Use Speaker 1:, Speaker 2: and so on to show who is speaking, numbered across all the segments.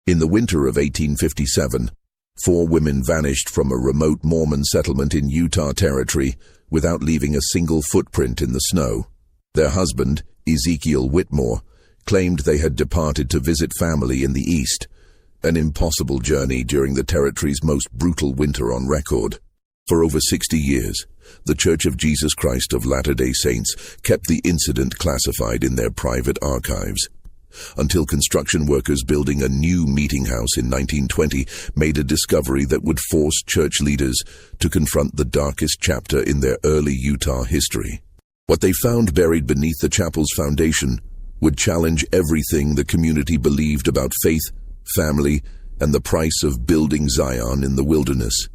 Speaker 1: In the winter of 1857, 4 women vanished from a remote Mormon settlement in Utah Territory without leaving a single footprint in the snow. Their husband, Ezekiel Whitmore, claimed they had departed to visit family in the east, an impossible journey during the territory's most brutal winter on record. For over 60 years, the Church of Jesus Christ of Latter-day Saints kept the incident classified in their private archives, until construction workers building a new meeting house in 1920 made a discovery that would force church leaders to confront the darkest chapter in their early Utah history. What they found buried beneath the chapel's foundation would challenge everything the community believed about faith, family, and the price of building Zion in the wilderness.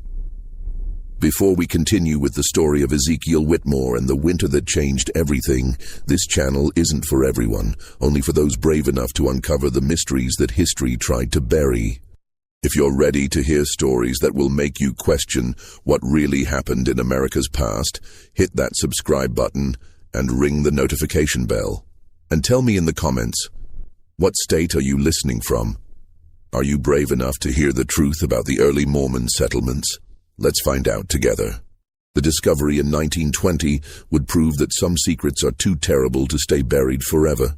Speaker 1: Before we continue with the story of Ezekiel Whitmore and the winter that changed everything, this channel isn't for everyone, only for those brave enough to uncover the mysteries that history tried to bury. If you're ready to hear stories that will make you question what really happened in America's past, hit that subscribe button and ring the notification bell. And tell me in the comments, what state are you listening from? Are you brave enough to hear the truth about the early Mormon settlements? Let's find out together. The discovery in 1920 would prove that some secrets are too terrible to stay buried forever.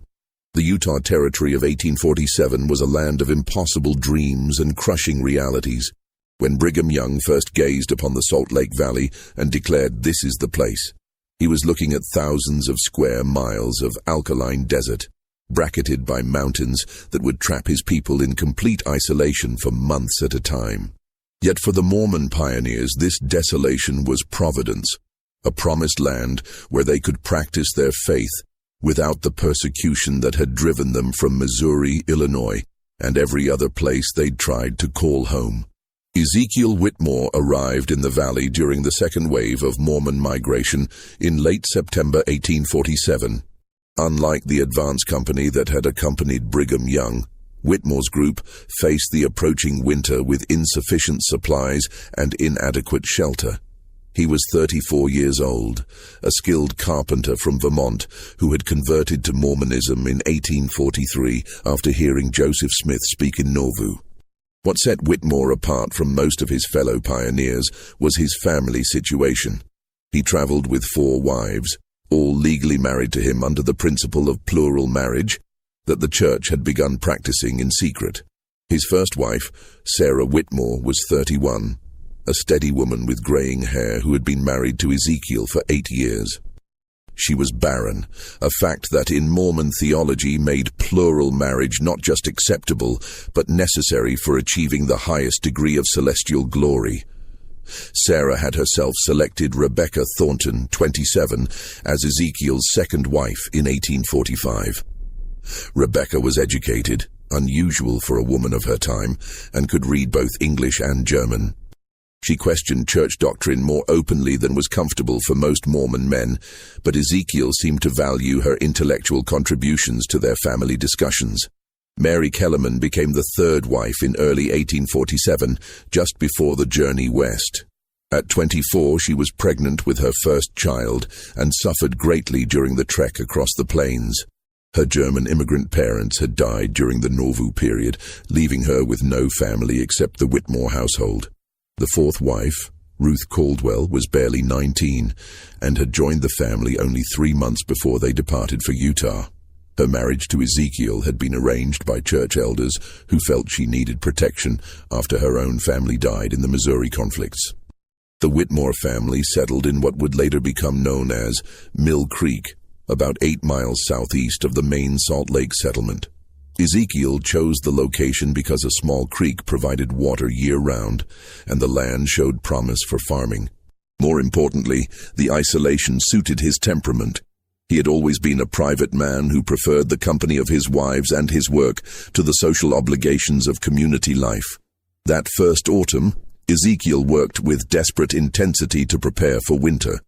Speaker 1: The Utah Territory of 1847 was a land of impossible dreams and crushing realities. When Brigham Young first gazed upon the Salt Lake Valley and declared, "This is the place," he was looking at thousands of square miles of alkaline desert, bracketed by mountains that would trap his people in complete isolation for months at a time. Yet for the Mormon pioneers, this desolation was providence, a promised land where they could practice their faith without the persecution that had driven them from Missouri, Illinois, and every other place they'd tried to call home. Ezekiel Whitmore arrived in the valley during the second wave of Mormon migration in late September 1847. Unlike the advance company that had accompanied Brigham Young, Whitmore's group faced the approaching winter with insufficient supplies and inadequate shelter. He was 34 years old, a skilled carpenter from Vermont who had converted to Mormonism in 1843 after hearing Joseph Smith speak in Nauvoo. What set Whitmore apart from most of his fellow pioneers was his family situation. He traveled with 4 wives, all legally married to him under the principle of plural marriage that the church had begun practicing in secret. His first wife, Sarah Whitmore, was 31, a steady woman with graying hair who had been married to Ezekiel for 8 years. She was barren, a fact that in Mormon theology made plural marriage not just acceptable, but necessary for achieving the highest degree of celestial glory. Sarah had herself selected Rebecca Thornton, 27, as Ezekiel's second wife in 1845. Rebecca was educated, unusual for a woman of her time, and could read both English and German. She questioned church doctrine more openly than was comfortable for most Mormon men, but Ezekiel seemed to value her intellectual contributions to their family discussions. Mary Kellerman became the third wife in early 1847, just before the journey west. At 24, she was pregnant with her first child and suffered greatly during the trek across the plains. Her German immigrant parents had died during the Nauvoo period, leaving her with no family except the Whitmore household. The fourth wife, Ruth Caldwell, was barely 19 and had joined the family only 3 months before they departed for Utah. Her marriage to Ezekiel had been arranged by church elders who felt she needed protection after her own family died in the Missouri conflicts. The Whitmore family settled in what would later become known as Mill Creek, about 8 miles southeast of the main Salt Lake settlement. Ezekiel chose the location because a small creek provided water year-round, and the land showed promise for farming. More importantly, the isolation suited his temperament. He had always been a private man who preferred the company of his wives and his work to the social obligations of community life. That first autumn, Ezekiel worked with desperate intensity to prepare for winter.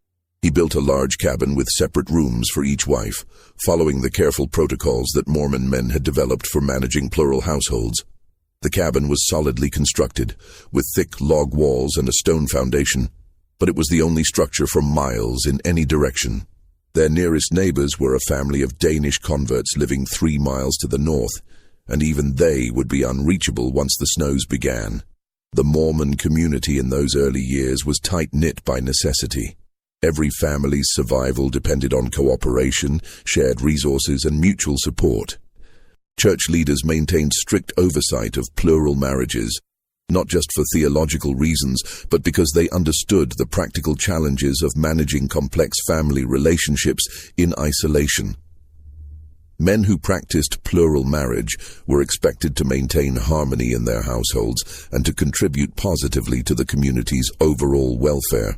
Speaker 1: He built a large cabin with separate rooms for each wife, following the careful protocols that Mormon men had developed for managing plural households. The cabin was solidly constructed, with thick log walls and a stone foundation, but it was the only structure for miles in any direction. Their nearest neighbors were a family of Danish converts living 3 miles to the north, and even they would be unreachable once the snows began. The Mormon community in those early years was tight-knit by necessity. Every family's survival depended on cooperation, shared resources, and mutual support. Church leaders maintained strict oversight of plural marriages, not just for theological reasons, but because they understood the practical challenges of managing complex family relationships in isolation. Men who practiced plural marriage were expected to maintain harmony in their households and to contribute positively to the community's overall welfare.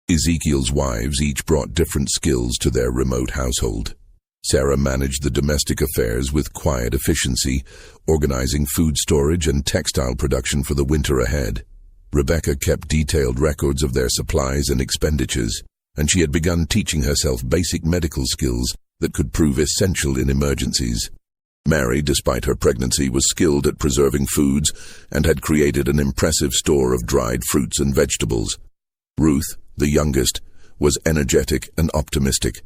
Speaker 1: Ezekiel's wives each brought different skills to their remote household. Sarah managed the domestic affairs with quiet efficiency, organizing food storage and textile production for the winter ahead. Rebecca kept detailed records of their supplies and expenditures, and she had begun teaching herself basic medical skills that could prove essential in emergencies. Mary, despite her pregnancy, was skilled at preserving foods and had created an impressive store of dried fruits and vegetables. Ruth, the youngest, was energetic and optimistic,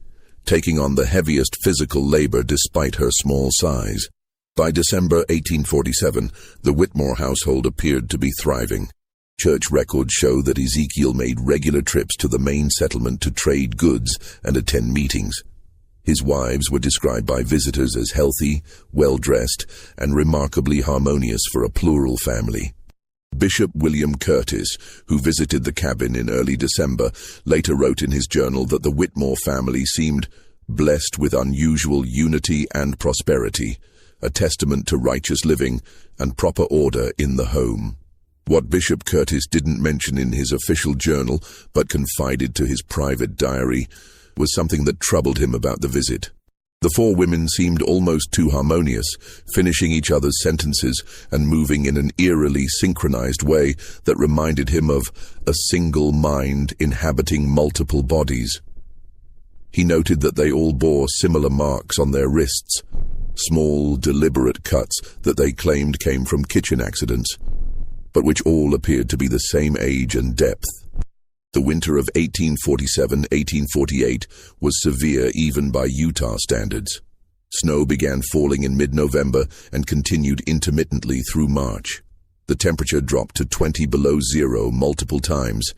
Speaker 1: taking on the heaviest physical labor despite her small size. By December 1847, the Whitmore household appeared to be thriving. Church records show that Ezekiel made regular trips to the main settlement to trade goods and attend meetings. His wives were described by visitors as healthy, well-dressed, and remarkably harmonious for a plural family. Bishop William Curtis, who visited the cabin in early December, later wrote in his journal that the Whitmore family seemed blessed with unusual unity and prosperity, a testament to righteous living and proper order in the home. What Bishop Curtis didn't mention in his official journal, but confided to his private diary, was something that troubled him about the visit. The four women seemed almost too harmonious, finishing each other's sentences and moving in an eerily synchronized way that reminded him of a single mind inhabiting multiple bodies. He noted that they all bore similar marks on their wrists, small, deliberate cuts that they claimed came from kitchen accidents, but which all appeared to be the same age and depth. The winter of 1847-1848 was severe even by Utah standards. Snow began falling in mid-November and continued intermittently through March. The temperature dropped to 20 below zero multiple times,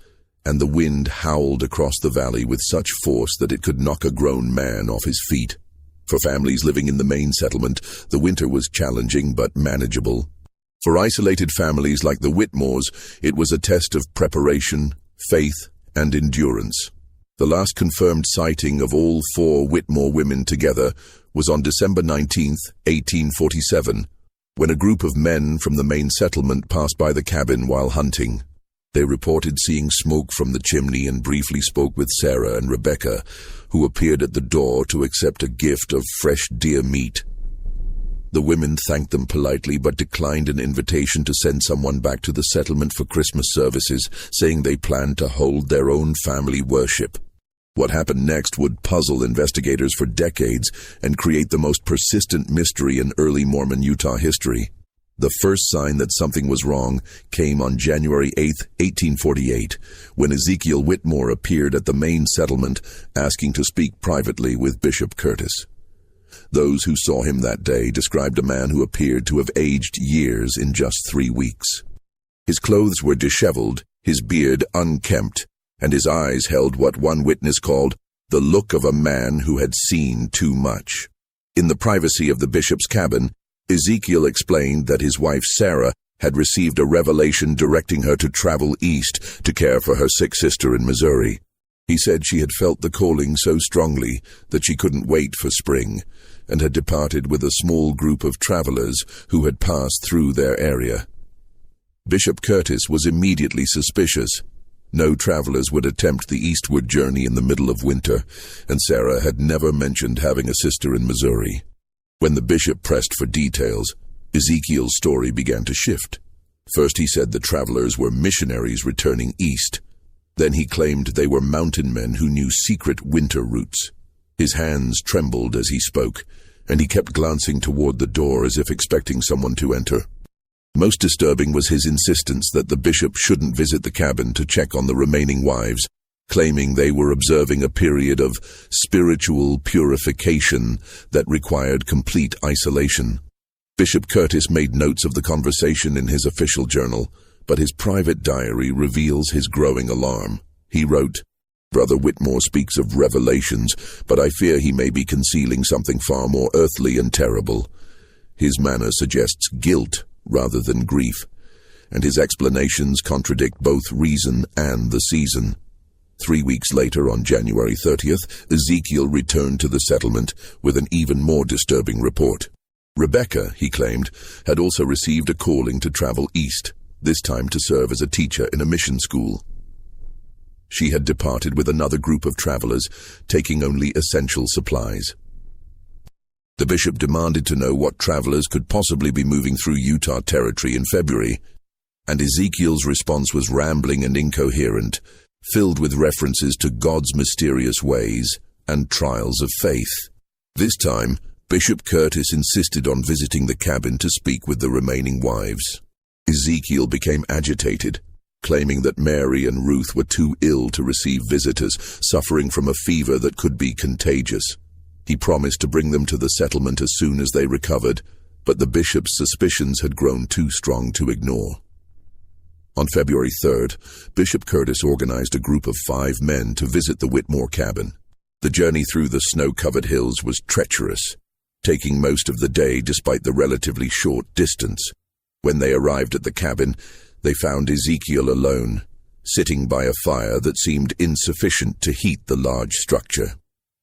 Speaker 1: and the wind howled across the valley with such force that it could knock a grown man off his feet. For families living in the main settlement, the winter was challenging but manageable. For isolated families like the Whitmores, it was a test of preparation, faith, and endurance. The last confirmed sighting of all four Whitmore women together was on December 19, 1847, when a group of men from the main settlement passed by the cabin while hunting. They reported seeing smoke from the chimney and briefly spoke with Sarah and Rebecca, who appeared at the door to accept a gift of fresh deer meat. The women thanked them politely but declined an invitation to send someone back to the settlement for Christmas services, saying they planned to hold their own family worship. What happened next would puzzle investigators for decades and create the most persistent mystery in early Mormon Utah history. The first sign that something was wrong came on January 8, 1848, when Ezekiel Whitmore appeared at the main settlement asking to speak privately with Bishop Curtis. Those who saw him that day described a man who appeared to have aged years in just 3 weeks. His clothes were disheveled, his beard unkempt, and his eyes held what one witness called the look of a man who had seen too much. In the privacy of the bishop's cabin, Ezekiel explained that his wife Sarah had received a revelation directing her to travel east to care for her sick sister in Missouri. He said she had felt the calling so strongly that she couldn't wait for spring, and had departed with a small group of travelers who had passed through their area. Bishop Curtis was immediately suspicious. No travelers would attempt the eastward journey in the middle of winter, and Sarah had never mentioned having a sister in Missouri. When the bishop pressed for details, Ezekiel's story began to shift. First he said the travelers were missionaries returning east. Then he claimed they were mountain men who knew secret winter routes. His hands trembled as he spoke, and he kept glancing toward the door as if expecting someone to enter. Most disturbing was his insistence that the bishop shouldn't visit the cabin to check on the remaining wives, claiming they were observing a period of spiritual purification that required complete isolation. Bishop Curtis made notes of the conversation in his official journal, but his private diary reveals his growing alarm. He wrote, "Brother Whitmore speaks of revelations, but I fear he may be concealing something far more earthly and terrible. His manner suggests guilt rather than grief, and his explanations contradict both reason and the season." 3 weeks later, on January 30th, Ezekiel returned to the settlement with an even more disturbing report. Rebecca, he claimed, had also received a calling to travel east, this time to serve as a teacher in a mission school. She had departed with another group of travelers, taking only essential supplies. The bishop demanded to know what travelers could possibly be moving through Utah territory in February, and Ezekiel's response was rambling and incoherent, filled with references to God's mysterious ways and trials of faith. This time, Bishop Curtis insisted on visiting the cabin to speak with the remaining wives. Ezekiel became agitated, claiming that Mary and Ruth were too ill to receive visitors, suffering from a fever that could be contagious. He promised to bring them to the settlement as soon as they recovered, but the bishop's suspicions had grown too strong to ignore. On February 3rd, Bishop Curtis organized a group of 5 men to visit the Whitmore cabin. The journey through the snow-covered hills was treacherous, taking most of the day despite the relatively short distance. When they arrived at the cabin, they found Ezekiel alone, sitting by a fire that seemed insufficient to heat the large structure.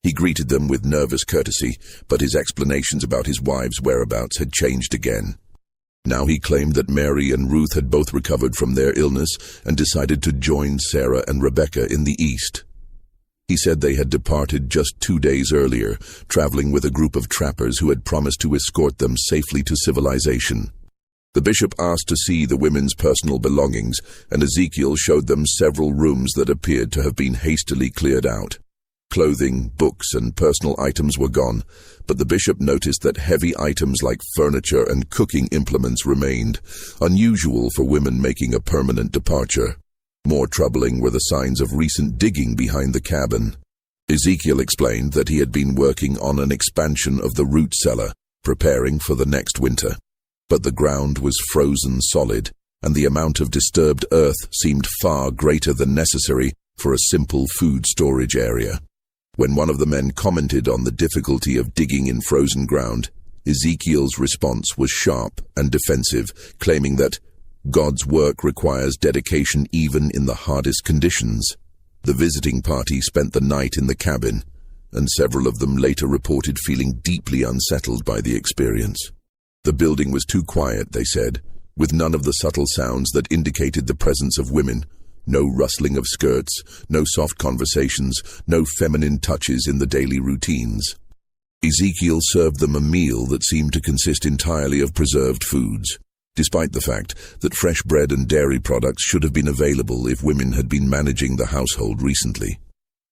Speaker 1: He greeted them with nervous courtesy, but his explanations about his wives' whereabouts had changed again. Now he claimed that Mary and Ruth had both recovered from their illness and decided to join Sarah and Rebecca in the east. He said they had departed just 2 days earlier, traveling with a group of trappers who had promised to escort them safely to civilization. The bishop asked to see the women's personal belongings, and Ezekiel showed them several rooms that appeared to have been hastily cleared out. Clothing, books, and personal items were gone, but the bishop noticed that heavy items like furniture and cooking implements remained, unusual for women making a permanent departure. More troubling were the signs of recent digging behind the cabin. Ezekiel explained that he had been working on an expansion of the root cellar, preparing for the next winter. But the ground was frozen solid, and the amount of disturbed earth seemed far greater than necessary for a simple food storage area. When one of the men commented on the difficulty of digging in frozen ground, Ezekiel's response was sharp and defensive, claiming that God's work requires dedication even in the hardest conditions. The visiting party spent the night in the cabin, and several of them later reported feeling deeply unsettled by the experience. The building was too quiet, they said, with none of the subtle sounds that indicated the presence of women. No rustling of skirts, no soft conversations, no feminine touches in the daily routines. Ezekiel served them a meal that seemed to consist entirely of preserved foods, despite the fact that fresh bread and dairy products should have been available if women had been managing the household recently.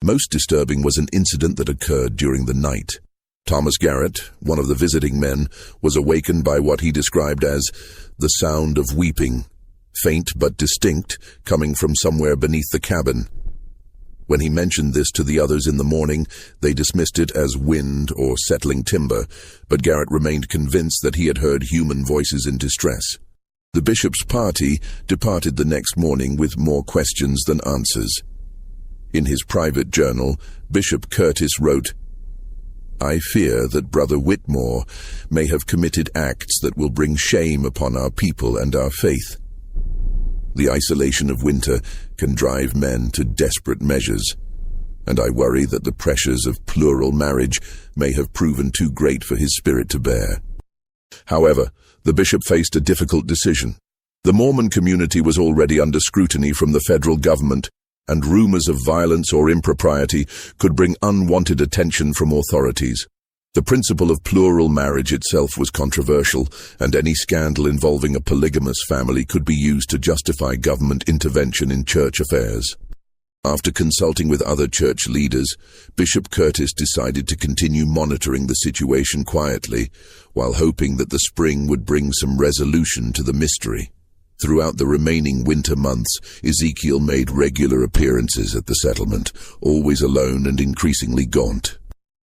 Speaker 1: Most disturbing was an incident that occurred during the night. Thomas Garrett, one of the visiting men, was awakened by what he described as the sound of weeping, faint but distinct, coming from somewhere beneath the cabin. When he mentioned this to the others in the morning, they dismissed it as wind or settling timber, but Garrett remained convinced that he had heard human voices in distress. The bishop's party departed the next morning with more questions than answers. In his private journal, Bishop Curtis wrote, "I fear that Brother Whitmore may have committed acts that will bring shame upon our people and our faith. The isolation of winter can drive men to desperate measures, and I worry that the pressures of plural marriage may have proven too great for his spirit to bear." However, the bishop faced a difficult decision. The Mormon community was already under scrutiny from the federal government, and rumors of violence or impropriety could bring unwanted attention from authorities. The principle of plural marriage itself was controversial, and any scandal involving a polygamous family could be used to justify government intervention in church affairs. After consulting with other church leaders, Bishop Curtis decided to continue monitoring the situation quietly, while hoping that the spring would bring some resolution to the mystery. Throughout the remaining winter months, Ezekiel made regular appearances at the settlement, always alone and increasingly gaunt.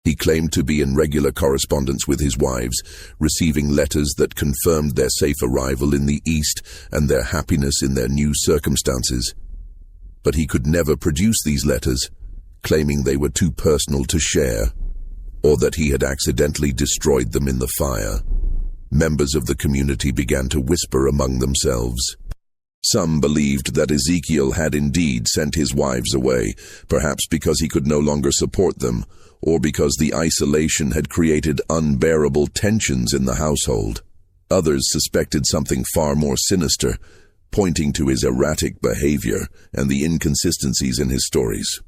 Speaker 1: He claimed to be in regular correspondence with his wives, receiving letters that confirmed their safe arrival in the East and their happiness in their new circumstances. But he could never produce these letters, claiming they were too personal to share, or that he had accidentally destroyed them in the fire. Members of the community began to whisper among themselves. Some believed that Ezekiel had indeed sent his wives away, perhaps because he could no longer support them, or because the isolation had created unbearable tensions in the household. Others suspected something far more sinister, pointing to his erratic behavior and the inconsistencies in his stories.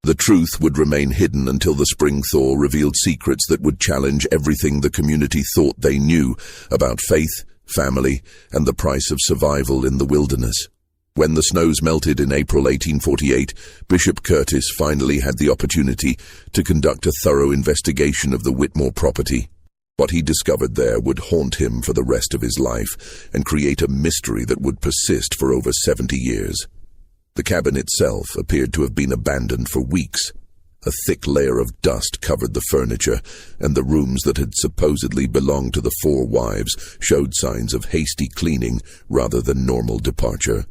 Speaker 1: The truth would remain hidden until the spring thaw revealed secrets that would challenge everything the community thought they knew about faith, family, and the price of survival in the wilderness. When the snows melted in April 1848, Bishop Curtis finally had the opportunity to conduct a thorough investigation of the Whitmore property. What he discovered there would haunt him for the rest of his life and create a mystery that would persist for over 70 years. The cabin itself appeared to have been abandoned for weeks. A thick layer of dust covered the furniture, and the rooms that had supposedly belonged to the four wives showed signs of hasty cleaning rather than normal departure.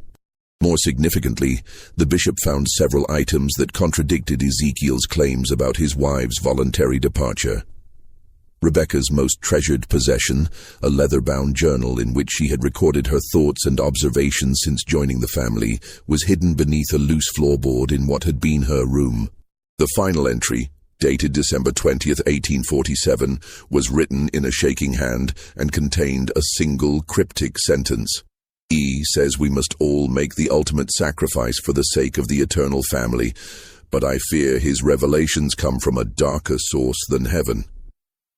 Speaker 1: More significantly, the bishop found several items that contradicted Ezekiel's claims about his wives' voluntary departure. Rebecca's most treasured possession, a leather-bound journal in which she had recorded her thoughts and observations since joining the family, was hidden beneath a loose floorboard in what had been her room. The final entry, dated December 20th, 1847, was written in a shaking hand and contained a single cryptic sentence. "E says we must all make the ultimate sacrifice for the sake of the eternal family, but I fear his revelations come from a darker source than heaven."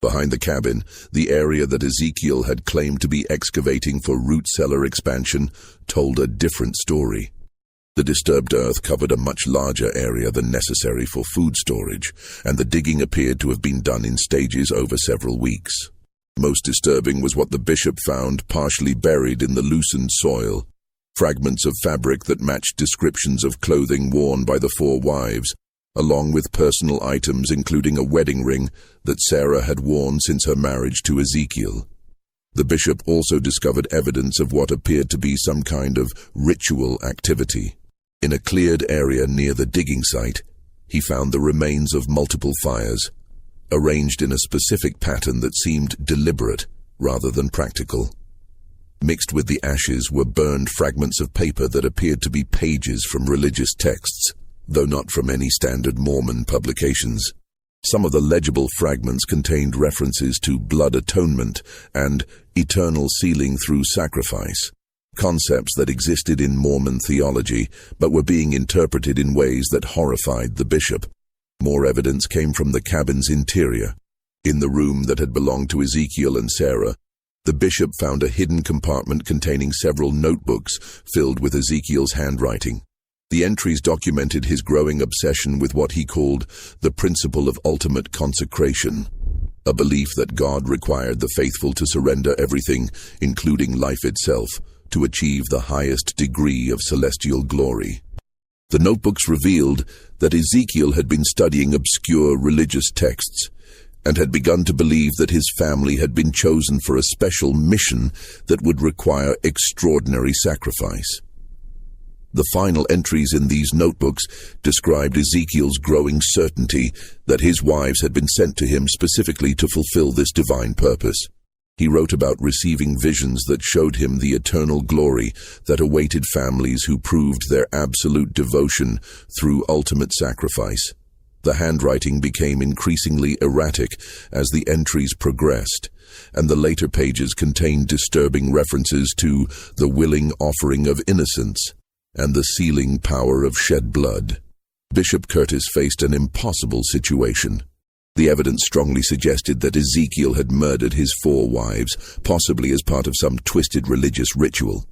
Speaker 1: Behind the cabin, the area that Ezekiel had claimed to be excavating for root cellar expansion told a different story. The disturbed earth covered a much larger area than necessary for food storage, and the digging appeared to have been done in stages over several weeks. Most disturbing was what the bishop found partially buried in the loosened soil. Fragments of fabric that matched descriptions of clothing worn by the four wives, along with personal items including a wedding ring that Sarah had worn since her marriage to Ezekiel. The bishop also discovered evidence of what appeared to be some kind of ritual activity. In a cleared area near the digging site, he found the remains of multiple fires, arranged in a specific pattern that seemed deliberate rather than practical. Mixed with the ashes were burned fragments of paper that appeared to be pages from religious texts, though not from any standard Mormon publications. Some of the legible fragments contained references to blood atonement and eternal sealing through sacrifice, concepts that existed in Mormon theology but were being interpreted in ways that horrified the bishop. More evidence came from the cabin's interior. In the room that had belonged to Ezekiel and Sarah, the bishop found a hidden compartment containing several notebooks filled with Ezekiel's handwriting. The entries documented his growing obsession with what he called the principle of ultimate consecration, a belief that God required the faithful to surrender everything, including life itself, to achieve the highest degree of celestial glory. The notebooks revealed that Ezekiel had been studying obscure religious texts and had begun to believe that his family had been chosen for a special mission that would require extraordinary sacrifice. The final entries in these notebooks described Ezekiel's growing certainty that his wives had been sent to him specifically to fulfill this divine purpose. He wrote about receiving visions that showed him the eternal glory that awaited families who proved their absolute devotion through ultimate sacrifice. The handwriting became increasingly erratic as the entries progressed, and the later pages contained disturbing references to the willing offering of innocence and the sealing power of shed blood. Bishop Curtis faced an impossible situation. The evidence strongly suggested that Ezekiel had murdered his four wives, possibly as part of some twisted religious ritual.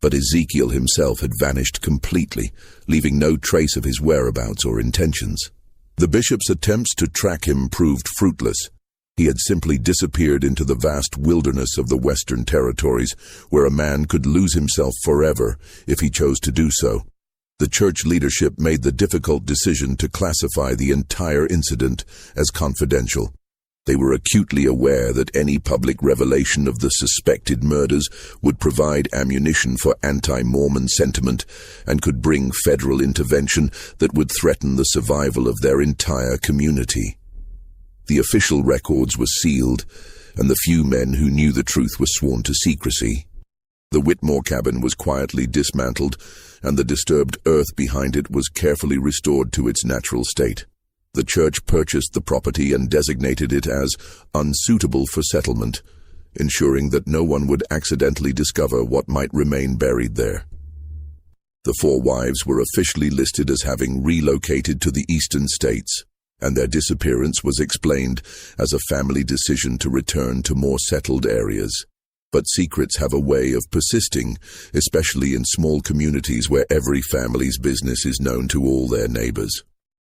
Speaker 1: But Ezekiel himself had vanished completely, leaving no trace of his whereabouts or intentions. The bishop's attempts to track him proved fruitless. He had simply disappeared into the vast wilderness of the Western Territories, where a man could lose himself forever if he chose to do so. The church leadership made the difficult decision to classify the entire incident as confidential. They were acutely aware that any public revelation of the suspected murders would provide ammunition for anti-Mormon sentiment and could bring federal intervention that would threaten the survival of their entire community. The official records were sealed, and the few men who knew the truth were sworn to secrecy. The Whitmore cabin was quietly dismantled, and the disturbed earth behind it was carefully restored to its natural state. The church purchased the property and designated it as unsuitable for settlement, ensuring that no one would accidentally discover what might remain buried there. The 4 wives were officially listed as having relocated to the eastern states, and their disappearance was explained as a family decision to return to more settled areas. But secrets have a way of persisting, especially in small communities where every family's business is known to all their neighbors.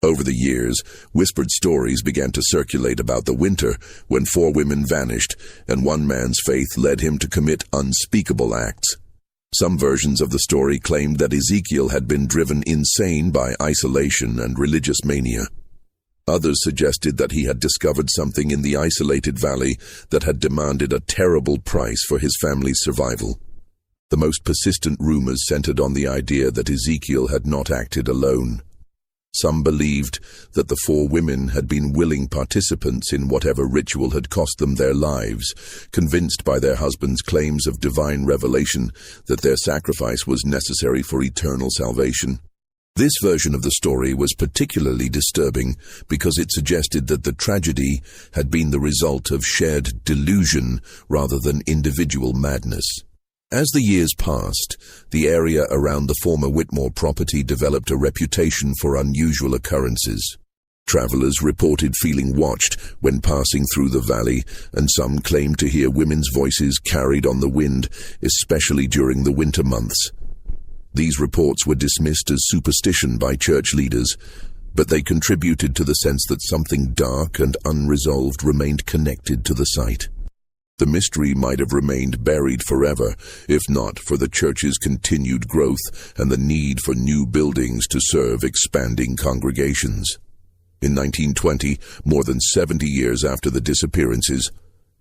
Speaker 1: Over the years, whispered stories began to circulate about the winter when 4 women vanished, and one man's faith led him to commit unspeakable acts. Some versions of the story claimed that Ezekiel had been driven insane by isolation and religious mania. Others suggested that he had discovered something in the isolated valley that had demanded a terrible price for his family's survival. The most persistent rumors centered on the idea that Ezekiel had not acted alone. Some believed that the 4 women had been willing participants in whatever ritual had cost them their lives, convinced by their husbands' claims of divine revelation that their sacrifice was necessary for eternal salvation. This version of the story was particularly disturbing because it suggested that the tragedy had been the result of shared delusion rather than individual madness. As the years passed, the area around the former Whitmore property developed a reputation for unusual occurrences. Travelers reported feeling watched when passing through the valley, and some claimed to hear women's voices carried on the wind, especially during the winter months. These reports were dismissed as superstition by church leaders, but they contributed to the sense that something dark and unresolved remained connected to the site. The mystery might have remained buried forever, if not for the church's continued growth and the need for new buildings to serve expanding congregations. In 1920, more than 70 years after the disappearances,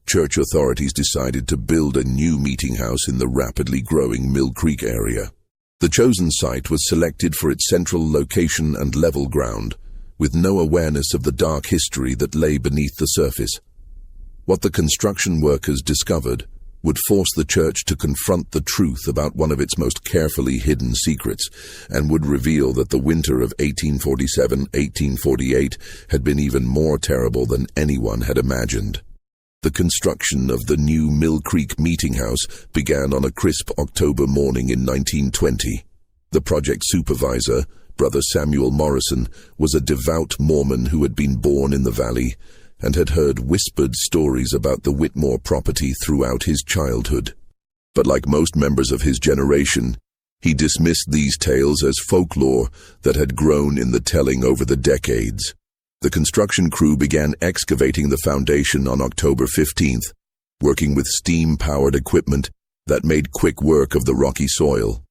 Speaker 1: church authorities decided to build a new meeting house in the rapidly growing Mill Creek area. The chosen site was selected for its central location and level ground, with no awareness of the dark history that lay beneath the surface. What the construction workers discovered would force the church to confront the truth about one of its most carefully hidden secrets, and would reveal that the winter of 1847-1848 had been even more terrible than anyone had imagined. The construction of the new Mill Creek Meeting House began on a crisp October morning in 1920. The project supervisor, Brother Samuel Morrison, was a devout Mormon who had been born in the valley and had heard whispered stories about the Whitmore property throughout his childhood. But like most members of his generation, he dismissed these tales as folklore that had grown in the telling over the decades. The construction crew began excavating the foundation on October 15th, working with steam-powered equipment that made quick work of the rocky soil.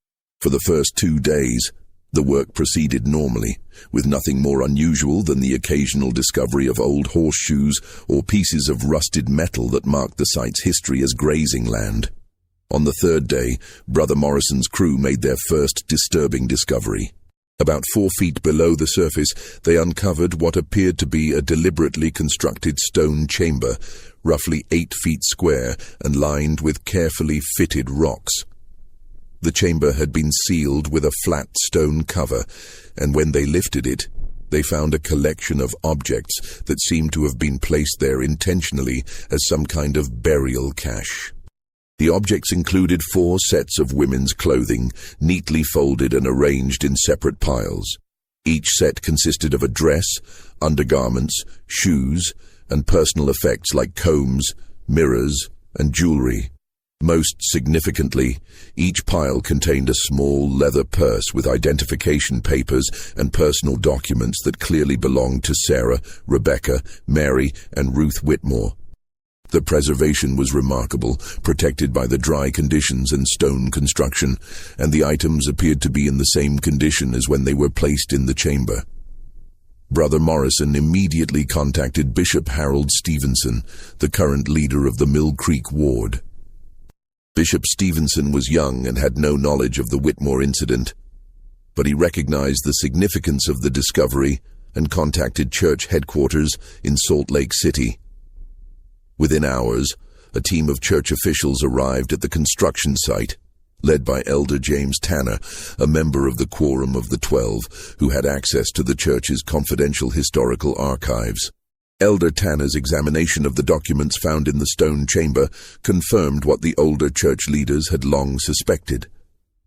Speaker 1: For the first 2 days, the work proceeded normally, with nothing more unusual than the occasional discovery of old horseshoes or pieces of rusted metal that marked the site's history as grazing land. On the 3rd day, Brother Morrison's crew made their first disturbing discovery. About 4 feet below the surface, they uncovered what appeared to be a deliberately constructed stone chamber, roughly 8 feet square and lined with carefully fitted rocks. The chamber had been sealed with a flat stone cover, and when they lifted it, they found a collection of objects that seemed to have been placed there intentionally as some kind of burial cache. The objects included 4 sets of women's clothing, neatly folded and arranged in separate piles. Each set consisted of a dress, undergarments, shoes, and personal effects like combs, mirrors, and jewelry. Most significantly, each pile contained a small leather purse with identification papers and personal documents that clearly belonged to Sarah, Rebecca, Mary, and Ruth Whitmore. The preservation was remarkable, protected by the dry conditions and stone construction, and the items appeared to be in the same condition as when they were placed in the chamber. Brother Morrison immediately contacted Bishop Harold Stevenson, the current leader of the Mill Creek Ward. Bishop Stevenson was young and had no knowledge of the Whitmore incident, but he recognized the significance of the discovery and contacted church headquarters in Salt Lake City. Within hours, a team of church officials arrived at the construction site, led by Elder James Tanner, a member of the Quorum of the 12, who had access to the church's confidential historical archives. Elder Tanner's examination of the documents found in the stone chamber confirmed what the older church leaders had long suspected.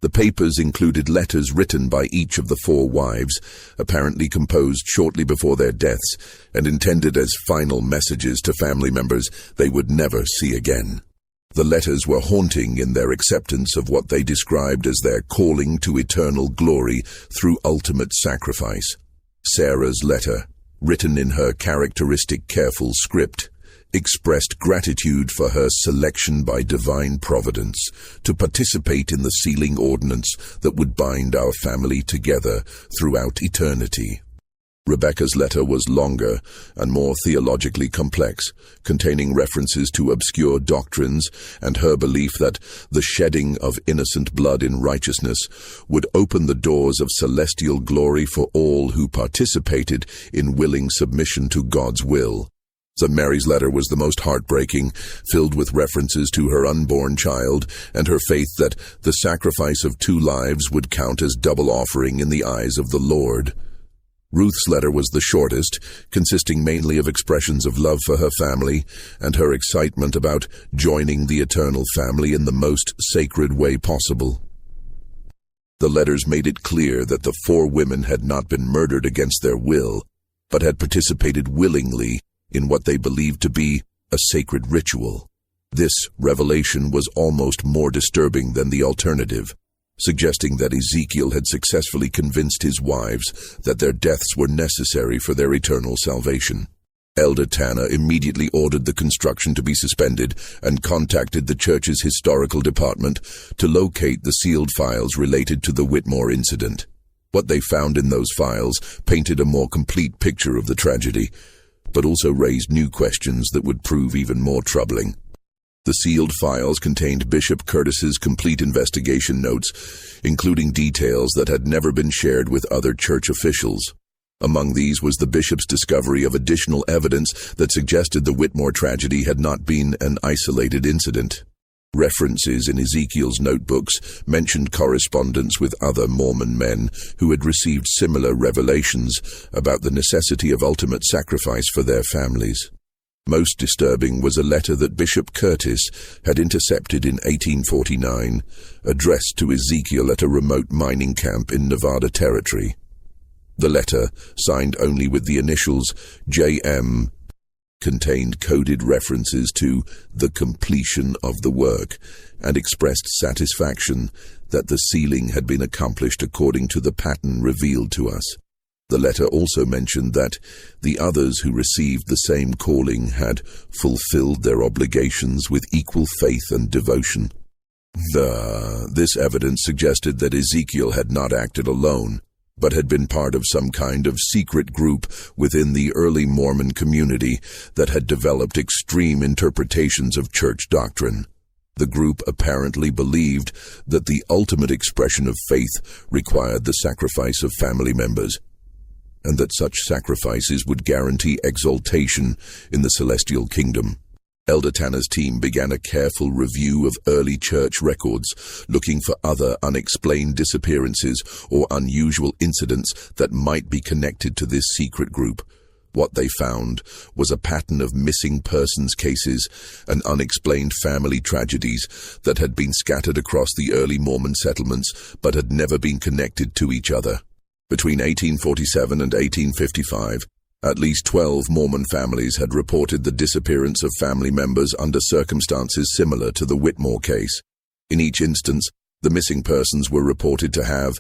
Speaker 1: The papers included letters written by each of the 4 wives, apparently composed shortly before their deaths, and intended as final messages to family members they would never see again. The letters were haunting in their acceptance of what they described as their calling to eternal glory through ultimate sacrifice. Sarah's letter, written in her characteristic careful script, expressed gratitude for her selection by divine providence to participate in the sealing ordinance that would bind our family together throughout eternity. Rebecca's letter was longer and more theologically complex, containing references to obscure doctrines and her belief that the shedding of innocent blood in righteousness would open the doors of celestial glory for all who participated in willing submission to God's will. So Mary's letter was the most heartbreaking, filled with references to her unborn child and her faith that the sacrifice of 2 lives would count as double offering in the eyes of the Lord. Ruth's letter was the shortest, consisting mainly of expressions of love for her family and her excitement about joining the eternal family in the most sacred way possible. The letters made it clear that the 4 women had not been murdered against their will, but had participated willingly in what they believed to be a sacred ritual. This revelation was almost more disturbing than the alternative, suggesting that Ezekiel had successfully convinced his wives that their deaths were necessary for their eternal salvation. Elder Tanner immediately ordered the construction to be suspended and contacted the church's historical department to locate the sealed files related to the Whitmore incident. What they found in those files painted a more complete picture of the tragedy, but also raised new questions that would prove even more troubling. The sealed files contained Bishop Curtis's complete investigation notes, including details that had never been shared with other church officials. Among these was the bishop's discovery of additional evidence that suggested the Whitmore tragedy had not been an isolated incident. References in Ezekiel's notebooks mentioned correspondence with other Mormon men who had received similar revelations about the necessity of ultimate sacrifice for their families. Most disturbing was a letter that Bishop Curtis had intercepted in 1849, addressed to Ezekiel at a remote mining camp in Nevada Territory. The letter, signed only with the initials J.M., contained coded references to the completion of the work and expressed satisfaction that the sealing had been accomplished according to the pattern revealed to us. The letter also mentioned that the others who received the same calling had fulfilled their obligations with equal faith and devotion. This evidence suggested that Ezekiel had not acted alone, but had been part of some kind of secret group within the early Mormon community that had developed extreme interpretations of church doctrine. The group apparently believed that the ultimate expression of faith required the sacrifice of family members, and that such sacrifices would guarantee exaltation in the celestial kingdom. Elder Tanner's team began a careful review of early church records, looking for other unexplained disappearances or unusual incidents that might be connected to this secret group. What they found was a pattern of missing persons cases and unexplained family tragedies that had been scattered across the early Mormon settlements but had never been connected to each other. Between 1847 and 1855, at least 12 Mormon families had reported the disappearance of family members under circumstances similar to the Whitmore case. In each instance, the missing persons were reported to have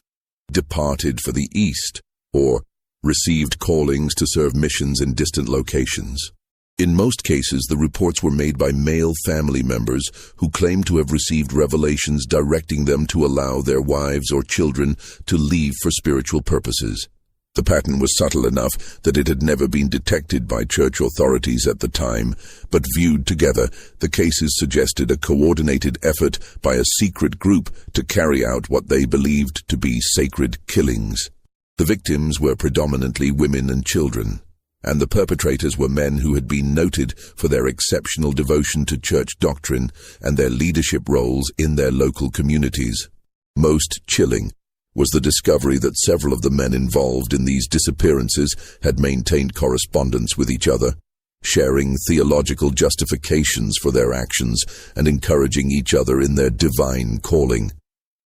Speaker 1: departed for the East or received callings to serve missions in distant locations. In most cases, the reports were made by male family members who claimed to have received revelations directing them to allow their wives or children to leave for spiritual purposes. The pattern was subtle enough that it had never been detected by church authorities at the time, but viewed together, the cases suggested a coordinated effort by a secret group to carry out what they believed to be sacred killings. The victims were predominantly women and children, and the perpetrators were men who had been noted for their exceptional devotion to church doctrine and their leadership roles in their local communities. Most chilling was the discovery that several of the men involved in these disappearances had maintained correspondence with each other, sharing theological justifications for their actions and encouraging each other in their divine calling.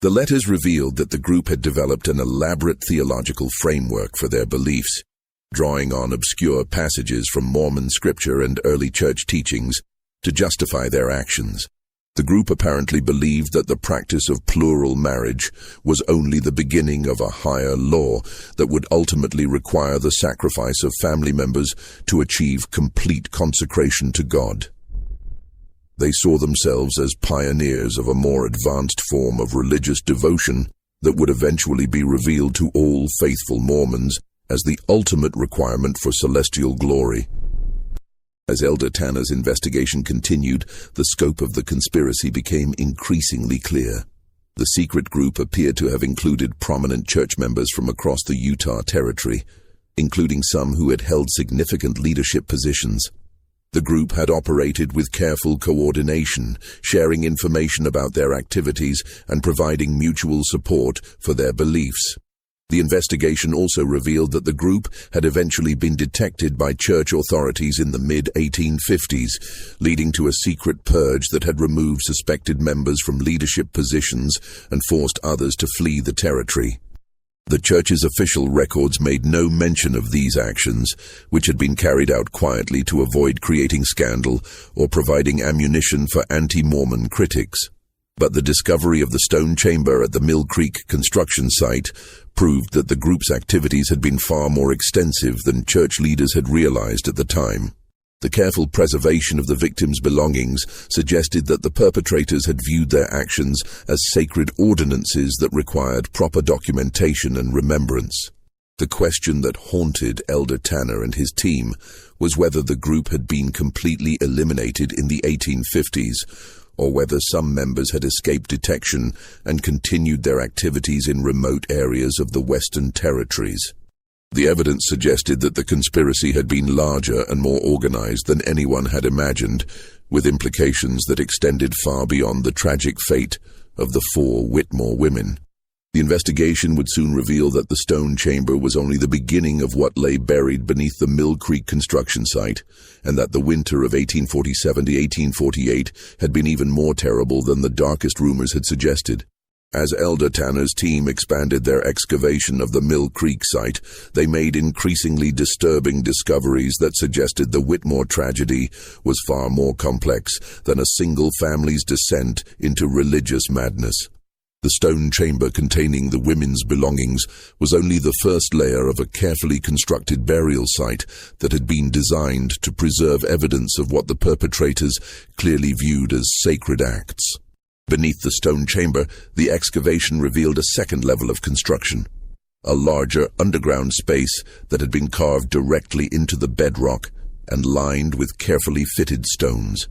Speaker 1: The letters revealed that the group had developed an elaborate theological framework for their beliefs, drawing on obscure passages from Mormon scripture and early church teachings to justify their actions. The group apparently believed that the practice of plural marriage was only the beginning of a higher law that would ultimately require the sacrifice of family members to achieve complete consecration to God. They saw themselves as pioneers of a more advanced form of religious devotion that would eventually be revealed to all faithful Mormons as the ultimate requirement for celestial glory. As Elder Tanner's investigation continued, the scope of the conspiracy became increasingly clear. The secret group appeared to have included prominent church members from across the Utah Territory, including some who had held significant leadership positions. The group had operated with careful coordination, sharing information about their activities and providing mutual support for their beliefs. The investigation also revealed that the group had eventually been detected by church authorities in the mid-1850s, leading to a secret purge that had removed suspected members from leadership positions and forced others to flee the territory. The church's official records made no mention of these actions, which had been carried out quietly to avoid creating scandal or providing ammunition for anti-Mormon critics. But the discovery of the stone chamber at the Mill Creek construction site proved that the group's activities had been far more extensive than church leaders had realized at the time. The careful preservation of the victims' belongings suggested that the perpetrators had viewed their actions as sacred ordinances that required proper documentation and remembrance. The question that haunted Elder Tanner and his team was whether the group had been completely eliminated in the 1850s, or whether some members had escaped detection and continued their activities in remote areas of the Western Territories. The evidence suggested that the conspiracy had been larger and more organized than anyone had imagined, with implications that extended far beyond the tragic fate of the 4 Whitmore women. The investigation would soon reveal that the stone chamber was only the beginning of what lay buried beneath the Mill Creek construction site, and that the winter of 1847 to 1848 had been even more terrible than the darkest rumors had suggested. As Elder Tanner's team expanded their excavation of the Mill Creek site, they made increasingly disturbing discoveries that suggested the Whitmore tragedy was far more complex than a single family's descent into religious madness. The stone chamber containing the women's belongings was only the first layer of a carefully constructed burial site that had been designed to preserve evidence of what the perpetrators clearly viewed as sacred acts. Beneath the stone chamber, the excavation revealed a second level of construction, a larger underground space that had been carved directly into the bedrock and lined with carefully fitted stones.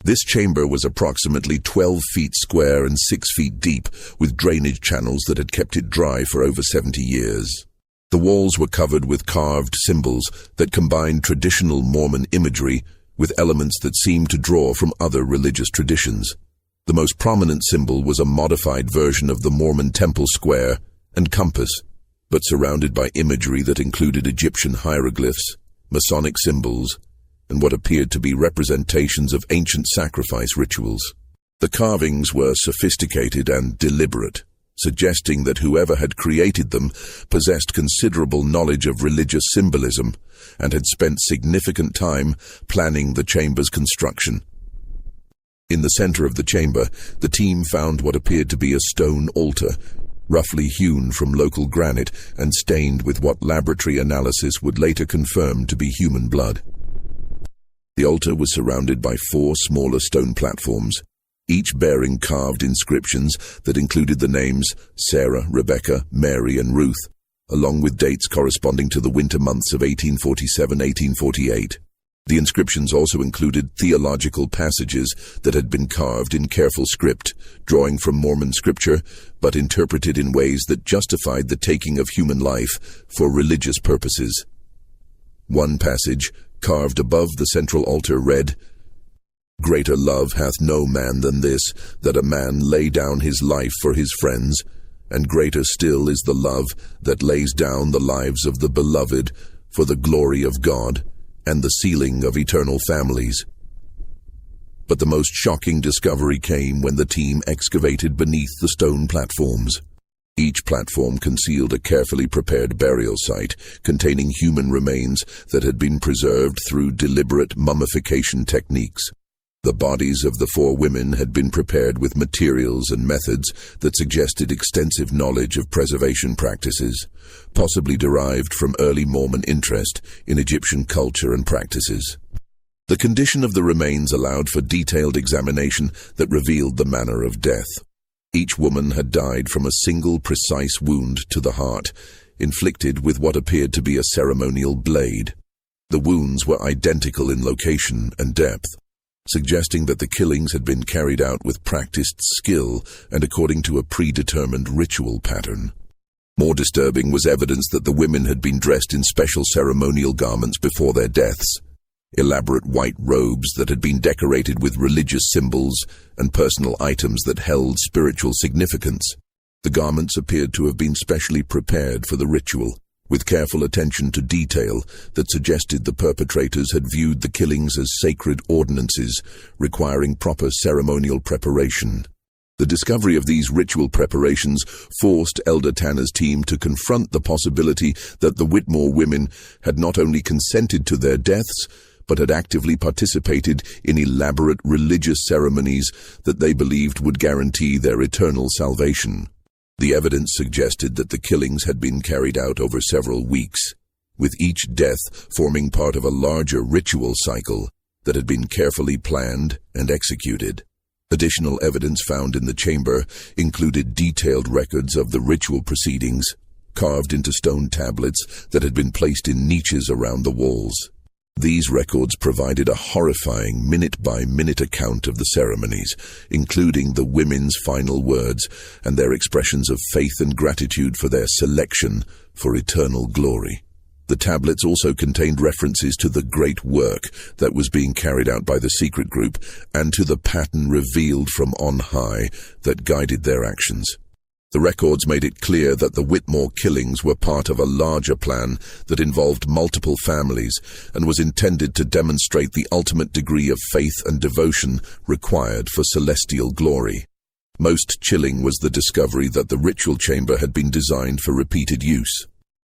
Speaker 1: This chamber was approximately 12 feet square and 6 feet deep, with drainage channels that had kept it dry for over 70 years. The walls were covered with carved symbols that combined traditional Mormon imagery with elements that seemed to draw from other religious traditions. The most prominent symbol was a modified version of the Mormon temple square and compass, but surrounded by imagery that included Egyptian hieroglyphs, Masonic symbols, and what appeared to be representations of ancient sacrifice rituals. The carvings were sophisticated and deliberate, suggesting that whoever had created them possessed considerable knowledge of religious symbolism and had spent significant time planning the chamber's construction. In the center of the chamber, the team found what appeared to be a stone altar, roughly hewn from local granite and stained with what laboratory analysis would later confirm to be human blood. The altar was surrounded by 4 smaller stone platforms, each bearing carved inscriptions that included the names Sarah, Rebecca, Mary, and Ruth, along with dates corresponding to the winter months of 1847-1848. The inscriptions also included theological passages that had been carved in careful script, drawing from Mormon scripture, but interpreted in ways that justified the taking of human life for religious purposes. One passage, carved above the central altar, read, "Greater love hath no man than this, that a man lay down his life for his friends, and greater still is the love that lays down the lives of the beloved for the glory of God and the sealing of eternal families." But the most shocking discovery came when the team excavated beneath the stone platforms. Each platform concealed a carefully prepared burial site containing human remains that had been preserved through deliberate mummification techniques. The bodies of the 4 women had been prepared with materials and methods that suggested extensive knowledge of preservation practices, possibly derived from early Mormon interest in Egyptian culture and practices. The condition of the remains allowed for detailed examination that revealed the manner of death. Each woman had died from a single precise wound to the heart, inflicted with what appeared to be a ceremonial blade. The wounds were identical in location and depth, suggesting that the killings had been carried out with practiced skill and according to a predetermined ritual pattern. More disturbing was evidence that the women had been dressed in special ceremonial garments before their deaths, elaborate white robes that had been decorated with religious symbols and personal items that held spiritual significance. The garments appeared to have been specially prepared for the ritual, with careful attention to detail that suggested the perpetrators had viewed the killings as sacred ordinances, requiring proper ceremonial preparation. The discovery of these ritual preparations forced Elder Tanner's team to confront the possibility that the Whitmore women had not only consented to their deaths, but had actively participated in elaborate religious ceremonies that they believed would guarantee their eternal salvation. The evidence suggested that the killings had been carried out over several weeks, with each death forming part of a larger ritual cycle that had been carefully planned and executed. Additional evidence found in the chamber included detailed records of the ritual proceedings, carved into stone tablets that had been placed in niches around the walls. These records provided a horrifying minute-by-minute account of the ceremonies, including the women's final words and their expressions of faith and gratitude for their selection for eternal glory. The tablets also contained references to the great work that was being carried out by the secret group and to the pattern revealed from on high that guided their actions. The records made it clear that the Whitmore killings were part of a larger plan that involved multiple families and was intended to demonstrate the ultimate degree of faith and devotion required for celestial glory. Most chilling was the discovery that the ritual chamber had been designed for repeated use.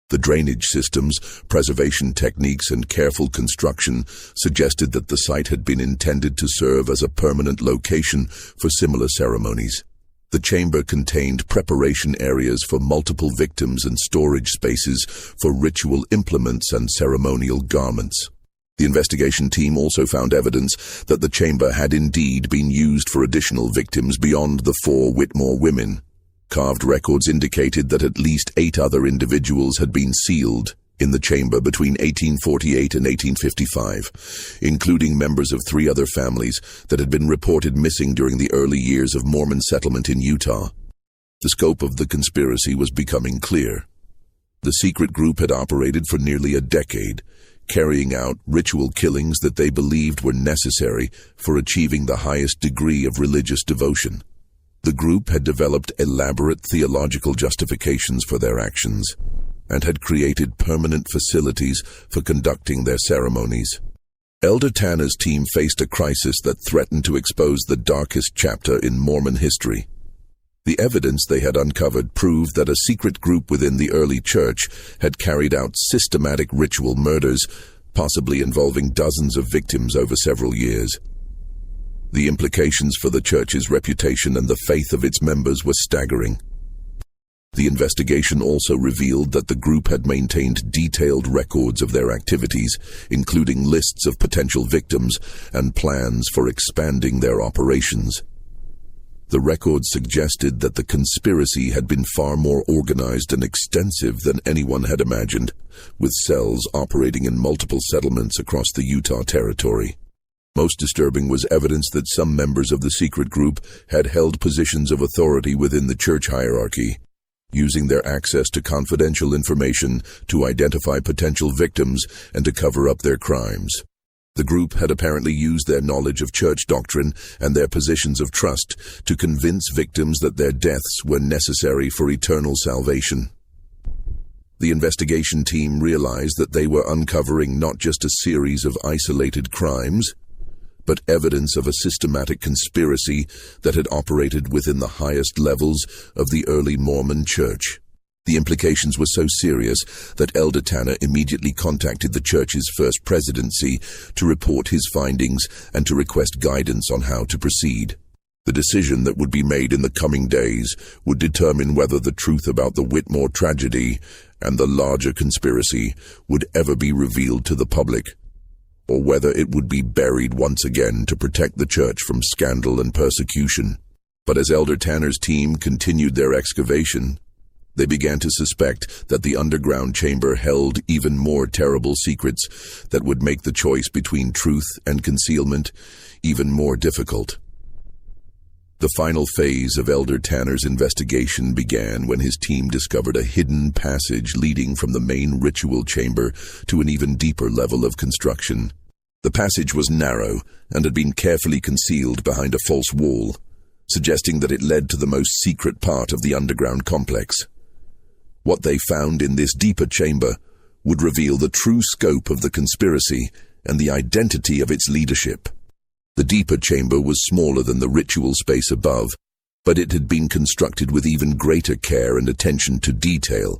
Speaker 1: The drainage systems, preservation techniques, and careful construction suggested that the site had been intended to serve as a permanent location for similar ceremonies. The chamber contained preparation areas for multiple victims and storage spaces for ritual implements and ceremonial garments. The investigation team also found evidence that the chamber had indeed been used for additional victims beyond the 4 Whitmore women. Carved records indicated that at least 8 other individuals had been sealed in the chamber between 1848 and 1855, including members of 3 other families that had been reported missing during the early years of Mormon settlement in Utah. The scope of the conspiracy was becoming clear. The secret group had operated for nearly a decade, carrying out ritual killings that they believed were necessary for achieving the highest degree of religious devotion. The group had developed elaborate theological justifications for their actions and had created permanent facilities for conducting their ceremonies. Elder Tanner's team faced a crisis that threatened to expose the darkest chapter in Mormon history. The evidence they had uncovered proved that a secret group within the early church had carried out systematic ritual murders, possibly involving dozens of victims over several years. The implications for the church's reputation and the faith of its members were staggering. The investigation also revealed that the group had maintained detailed records of their activities, including lists of potential victims and plans for expanding their operations. The records suggested that the conspiracy had been far more organized and extensive than anyone had imagined, with cells operating in multiple settlements across the Utah Territory. Most disturbing was evidence that some members of the secret group had held positions of authority within the church hierarchy, using their access to confidential information to identify potential victims and to cover up their crimes. The group had apparently used their knowledge of church doctrine and their positions of trust to convince victims that their deaths were necessary for eternal salvation. The investigation team realized that they were uncovering not just a series of isolated crimes, but evidence of a systematic conspiracy that had operated within the highest levels of the early Mormon Church. The implications were so serious that Elder Tanner immediately contacted the church's first presidency to report his findings and to request guidance on how to proceed. The decision that would be made in the coming days would determine whether the truth about the Whitmore tragedy and the larger conspiracy would ever be revealed to the public, or whether it would be buried once again to protect the church from scandal and persecution. But as Elder Tanner's team continued their excavation, they began to suspect that the underground chamber held even more terrible secrets that would make the choice between truth and concealment even more difficult. The final phase of Elder Tanner's investigation began when his team discovered a hidden passage leading from the main ritual chamber to an even deeper level of construction. The passage was narrow and had been carefully concealed behind a false wall, suggesting that it led to the most secret part of the underground complex. What they found in this deeper chamber would reveal the true scope of the conspiracy and the identity of its leadership. The deeper chamber was smaller than the ritual space above, but it had been constructed with even greater care and attention to detail.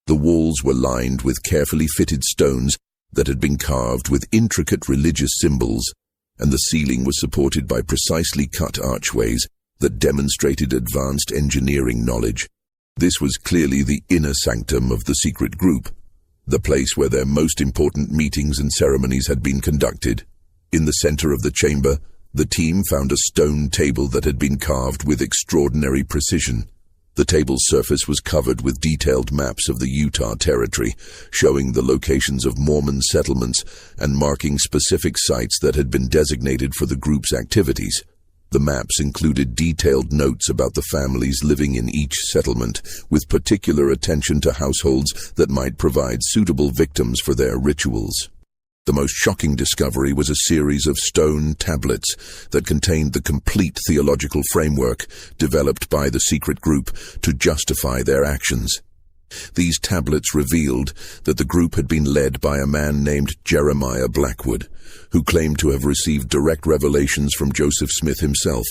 Speaker 1: The walls were lined with carefully fitted stones that had been carved with intricate religious symbols, and the ceiling was supported by precisely cut archways that demonstrated advanced engineering knowledge. This was clearly the inner sanctum of the secret group, the place where their most important meetings and ceremonies had been conducted. In the center of the chamber, the team found a stone table that had been carved with extraordinary precision. The table's surface was covered with detailed maps of the Utah Territory, showing the locations of Mormon settlements and marking specific sites that had been designated for the group's activities. The maps included detailed notes about the families living in each settlement, with particular attention to households that might provide suitable victims for their rituals. The most shocking discovery was a series of stone tablets that contained the complete theological framework developed by the secret group to justify their actions. These tablets revealed that the group had been led by a man named Jeremiah Blackwood, who claimed to have received direct revelations from Joseph Smith himself,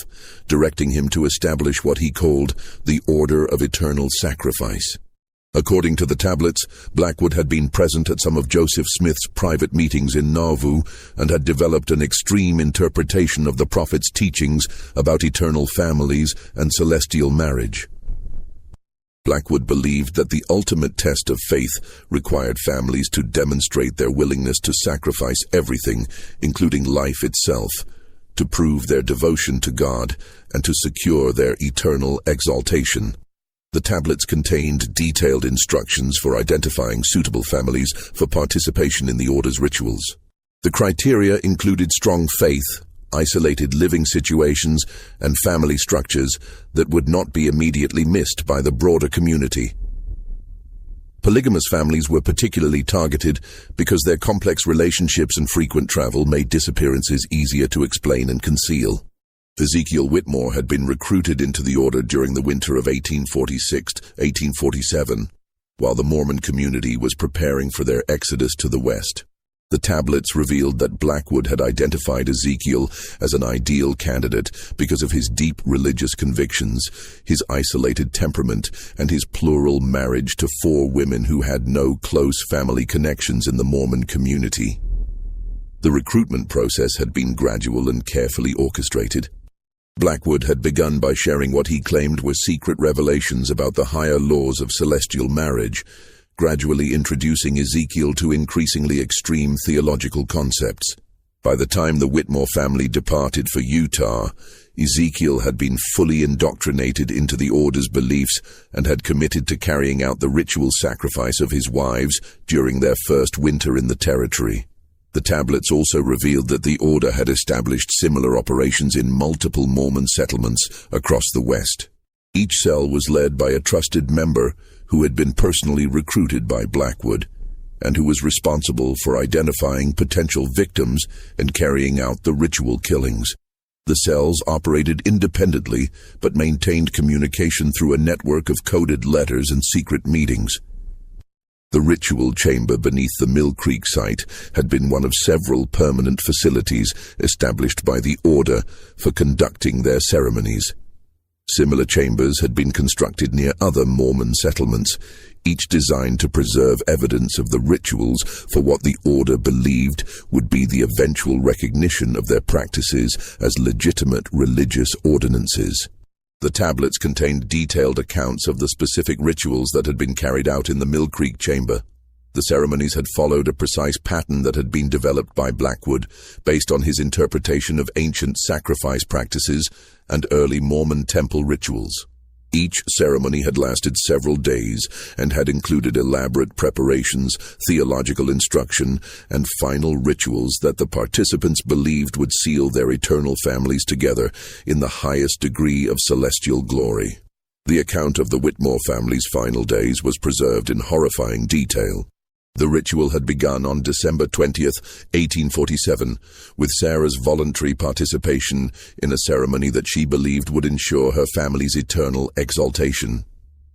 Speaker 1: directing him to establish what he called the Order of Eternal Sacrifice. According to the tablets, Blackwood had been present at some of Joseph Smith's private meetings in Nauvoo and had developed an extreme interpretation of the prophet's teachings about eternal families and celestial marriage. Blackwood believed that the ultimate test of faith required families to demonstrate their willingness to sacrifice everything, including life itself, to prove their devotion to God and to secure their eternal exaltation. The tablets contained detailed instructions for identifying suitable families for participation in the order's rituals. The criteria included strong faith, isolated living situations, and family structures that would not be immediately missed by the broader community. Polygamous families were particularly targeted because their complex relationships and frequent travel made disappearances easier to explain and conceal. Ezekiel Whitmore had been recruited into the order during the winter of 1846-1847, while the Mormon community was preparing for their exodus to the west. The tablets revealed that Blackwood had identified Ezekiel as an ideal candidate because of his deep religious convictions, his isolated temperament, and his plural marriage to 4 women who had no close family connections in the Mormon community. The recruitment process had been gradual and carefully orchestrated. Blackwood had begun by sharing what he claimed were secret revelations about the higher laws of celestial marriage, gradually introducing Ezekiel to increasingly extreme theological concepts. By the time the Whitmore family departed for Utah, Ezekiel had been fully indoctrinated into the order's beliefs and had committed to carrying out the ritual sacrifice of his wives during their first winter in the territory. The tablets also revealed that the order had established similar operations in multiple Mormon settlements across the West. Each cell was led by a trusted member who had been personally recruited by Blackwood, and who was responsible for identifying potential victims and carrying out the ritual killings. The cells operated independently, but maintained communication through a network of coded letters and secret meetings. The ritual chamber beneath the Mill Creek site had been one of several permanent facilities established by the Order for conducting their ceremonies. Similar chambers had been constructed near other Mormon settlements, each designed to preserve evidence of the rituals for what the Order believed would be the eventual recognition of their practices as legitimate religious ordinances. The tablets contained detailed accounts of the specific rituals that had been carried out in the Mill Creek chamber. The ceremonies had followed a precise pattern that had been developed by Blackwood, based on his interpretation of ancient sacrifice practices and early Mormon temple rituals. Each ceremony had lasted several days and had included elaborate preparations, theological instruction, and final rituals that the participants believed would seal their eternal families together in the highest degree of celestial glory. The account of the Whitmore family's final days was preserved in horrifying detail. The ritual had begun on December 20th, 1847, with Sarah's voluntary participation in a ceremony that she believed would ensure her family's eternal exaltation.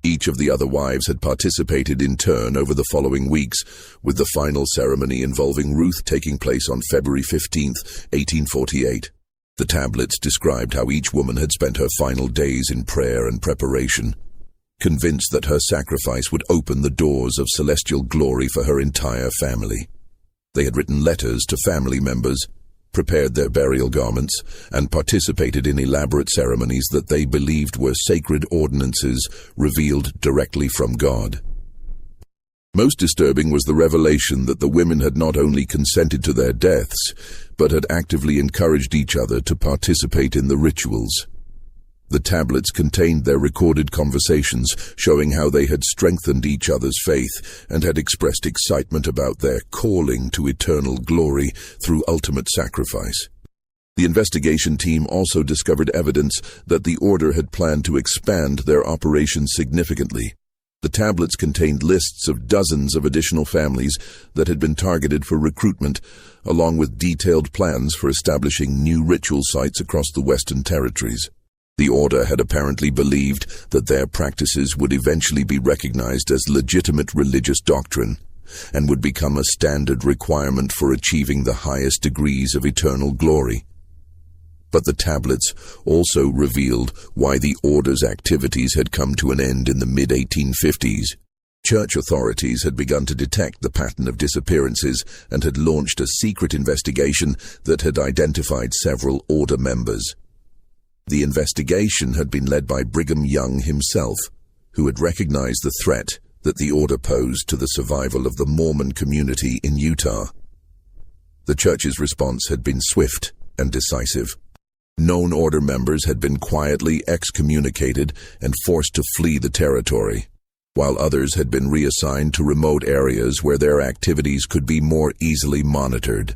Speaker 1: Each of the other wives had participated in turn over the following weeks, with the final ceremony involving Ruth taking place on February 15th, 1848. The tablets described how each woman had spent her final days in prayer and preparation, convinced that her sacrifice would open the doors of celestial glory for her entire family. They had written letters to family members, prepared their burial garments, and participated in elaborate ceremonies that they believed were sacred ordinances revealed directly from God. Most disturbing was the revelation that the women had not only consented to their deaths, but had actively encouraged each other to participate in the rituals. The tablets contained their recorded conversations, showing how they had strengthened each other's faith and had expressed excitement about their calling to eternal glory through ultimate sacrifice. The investigation team also discovered evidence that the Order had planned to expand their operations significantly. The tablets contained lists of dozens of additional families that had been targeted for recruitment, along with detailed plans for establishing new ritual sites across the Western Territories. The Order had apparently believed that their practices would eventually be recognized as legitimate religious doctrine and would become a standard requirement for achieving the highest degrees of eternal glory. But the tablets also revealed why the Order's activities had come to an end in the mid-1850s. Church authorities had begun to detect the pattern of disappearances and had launched a secret investigation that had identified several Order members. The investigation had been led by Brigham Young himself, who had recognized the threat that the Order posed to the survival of the Mormon community in Utah. The church's response had been swift and decisive. Known Order members had been quietly excommunicated and forced to flee the territory, while others had been reassigned to remote areas where their activities could be more easily monitored.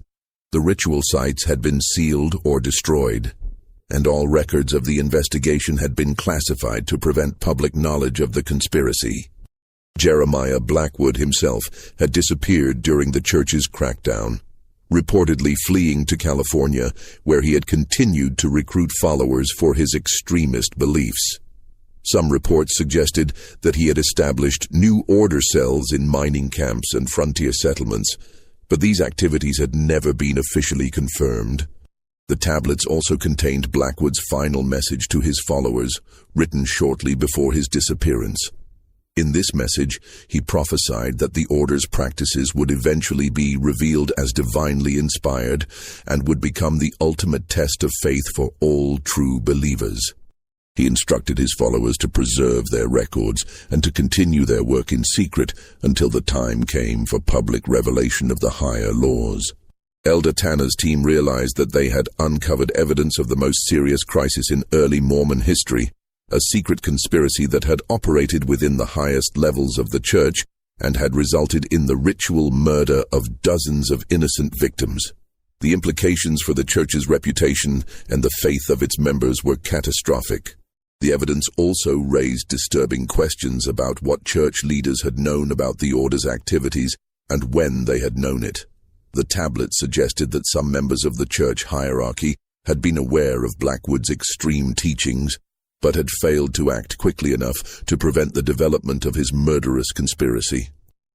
Speaker 1: The ritual sites had been sealed or destroyed, and all records of the investigation had been classified to prevent public knowledge of the conspiracy. Jeremiah Blackwood himself had disappeared during the church's crackdown, reportedly fleeing to California, where he had continued to recruit followers for his extremist beliefs. Some reports suggested that he had established new Order cells in mining camps and frontier settlements, but these activities had never been officially confirmed. The tablets also contained Blackwood's final message to his followers, written shortly before his disappearance. In this message, he prophesied that the order's practices would eventually be revealed as divinely inspired and would become the ultimate test of faith for all true believers. He instructed his followers to preserve their records and to continue their work in secret until the time came for public revelation of the higher laws. Elder Tanner's team realized that they had uncovered evidence of the most serious crisis in early Mormon history, a secret conspiracy that had operated within the highest levels of the church and had resulted in the ritual murder of dozens of innocent victims. The implications for the church's reputation and the faith of its members were catastrophic. The evidence also raised disturbing questions about what church leaders had known about the order's activities and when they had known it. The tablets suggested that some members of the church hierarchy had been aware of Blackwood's extreme teachings, but had failed to act quickly enough to prevent the development of his murderous conspiracy.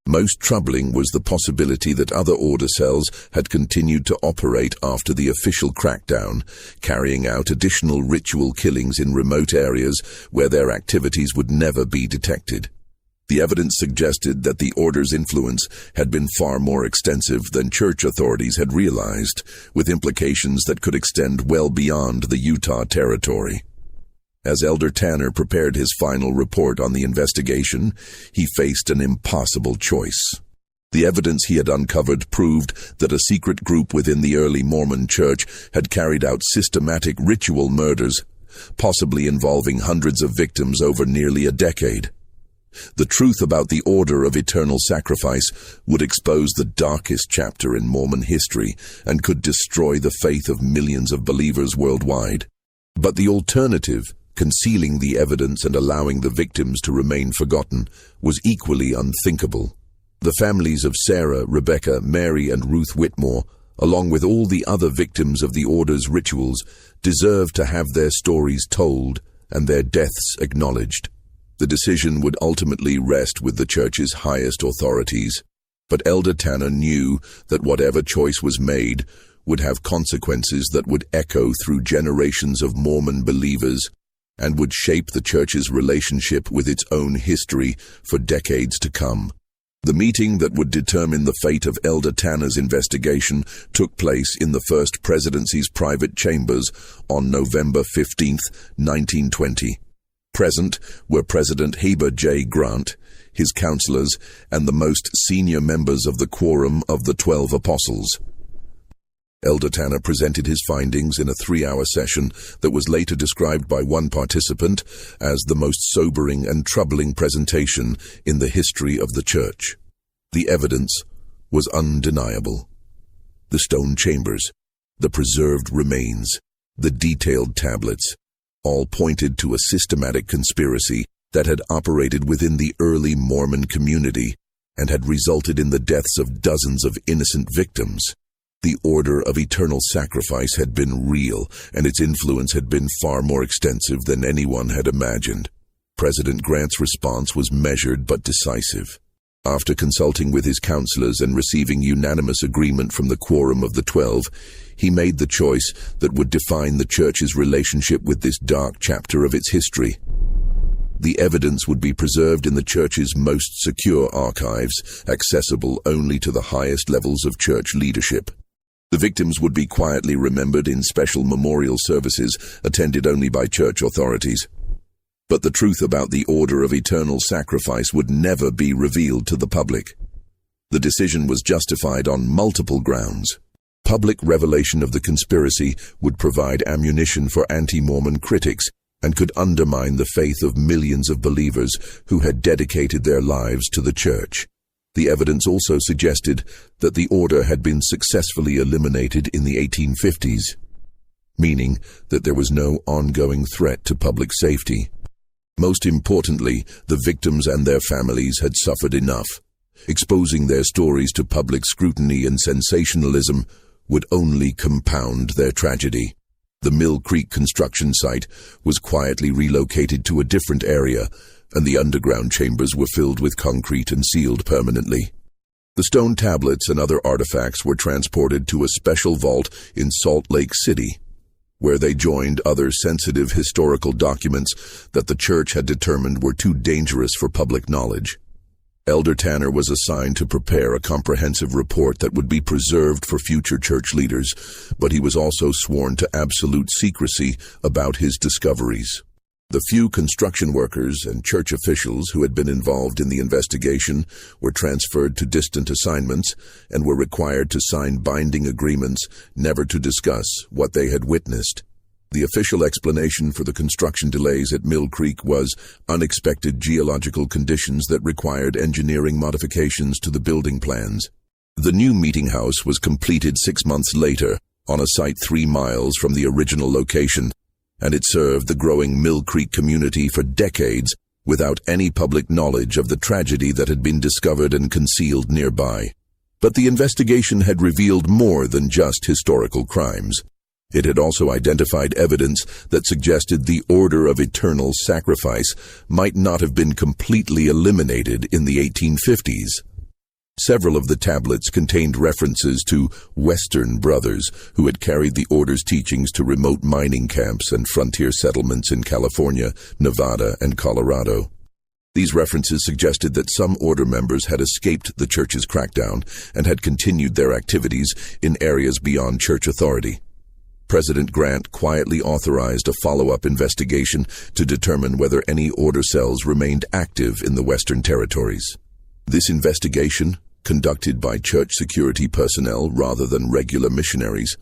Speaker 1: Most troubling was the possibility that other order cells had continued to operate after the official crackdown, carrying out additional ritual killings in remote areas where their activities would never be detected. The evidence suggested that the order's influence had been far more extensive than church authorities had realized, with implications that could extend well beyond the Utah territory. As Elder Tanner prepared his final report on the investigation, he faced an impossible choice. The evidence he had uncovered proved that a secret group within the early Mormon church had carried out systematic ritual murders, possibly involving hundreds of victims over nearly a decade. The truth about the order of eternal sacrifice would expose the darkest chapter in Mormon history and could destroy the faith of millions of believers worldwide. But the alternative, concealing the evidence and allowing the victims to remain forgotten, was equally unthinkable. The families of Sarah, Rebecca, Mary, and Ruth Whitmore, along with all the other victims of the order's rituals, deserved to have their stories told and their deaths acknowledged. The decision would ultimately rest with the church's highest authorities, but Elder Tanner knew that whatever choice was made would have consequences that would echo through generations of Mormon believers and would shape the church's relationship with its own history for decades to come. The meeting that would determine the fate of Elder Tanner's investigation took place in the First Presidency's private chambers on November 15, 1920. Present were President Heber J. Grant, his counselors, and the most senior members of the Quorum of the 12 Apostles. Elder Tanner presented his findings in a 3-hour session that was later described by one participant as the most sobering and troubling presentation in the history of the church. The evidence was undeniable. The stone chambers, the preserved remains, the detailed tablets, all pointed to a systematic conspiracy that had operated within the early Mormon community and had resulted in the deaths of dozens of innocent victims. The order of eternal sacrifice had been real, and its influence had been far more extensive than anyone had imagined. President Grant's response was measured but decisive. After consulting with his counselors and receiving unanimous agreement from the Quorum of the 12, he made the choice that would define the church's relationship with this dark chapter of its history. The evidence would be preserved in the church's most secure archives, accessible only to the highest levels of church leadership. The victims would be quietly remembered in special memorial services attended only by church authorities. But the truth about the order of eternal sacrifice would never be revealed to the public. The decision was justified on multiple grounds. Public revelation of the conspiracy would provide ammunition for anti-Mormon critics and could undermine the faith of millions of believers who had dedicated their lives to the church. The evidence also suggested that the order had been successfully eliminated in the 1850s, meaning that there was no ongoing threat to public safety. Most importantly, the victims and their families had suffered enough. Exposing their stories to public scrutiny and sensationalism would only compound their tragedy. The Mill Creek construction site was quietly relocated to a different area, and the underground chambers were filled with concrete and sealed permanently. The stone tablets and other artifacts were transported to a special vault in Salt Lake City. where they joined other sensitive historical documents that the church had determined were too dangerous for public knowledge. Elder Tanner was assigned to prepare a comprehensive report that would be preserved for future church leaders, but he was also sworn to absolute secrecy about his discoveries. The few construction workers and church officials who had been involved in the investigation were transferred to distant assignments and were required to sign binding agreements never to discuss what they had witnessed. The official explanation for the construction delays at Mill Creek was unexpected geological conditions that required engineering modifications to the building plans. The new meeting house was completed 6 months later on a site 3 miles from the original location, and it served the growing Mill Creek community for decades without any public knowledge of the tragedy that had been discovered and concealed nearby. But the investigation had revealed more than just historical crimes. It had also identified evidence that suggested the order of eternal sacrifice might not have been completely eliminated in the 1850s. Several of the tablets contained references to Western brothers who had carried the order's teachings to remote mining camps and frontier settlements in California, Nevada, and Colorado. These references suggested that some order members had escaped the church's crackdown and had continued their activities in areas beyond church authority. President Grant quietly authorized a follow-up investigation to determine whether any order cells remained active in the Western territories. This investigation, conducted by church security personnel rather than regular missionaries,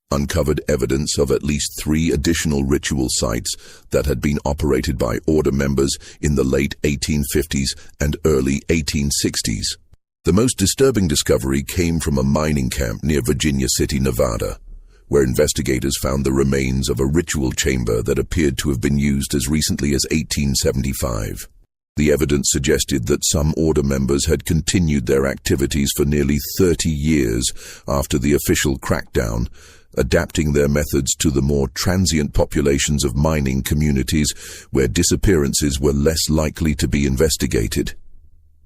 Speaker 1: uncovered evidence of at least 3 additional ritual sites that had been operated by order members in the late 1850s and early 1860s. The most disturbing discovery came from a mining camp near Virginia City, Nevada, where investigators found the remains of a ritual chamber that appeared to have been used as recently as 1875. The evidence suggested that some order members had continued their activities for nearly 30 years after the official crackdown, adapting their methods to the more transient populations of mining communities where disappearances were less likely to be investigated.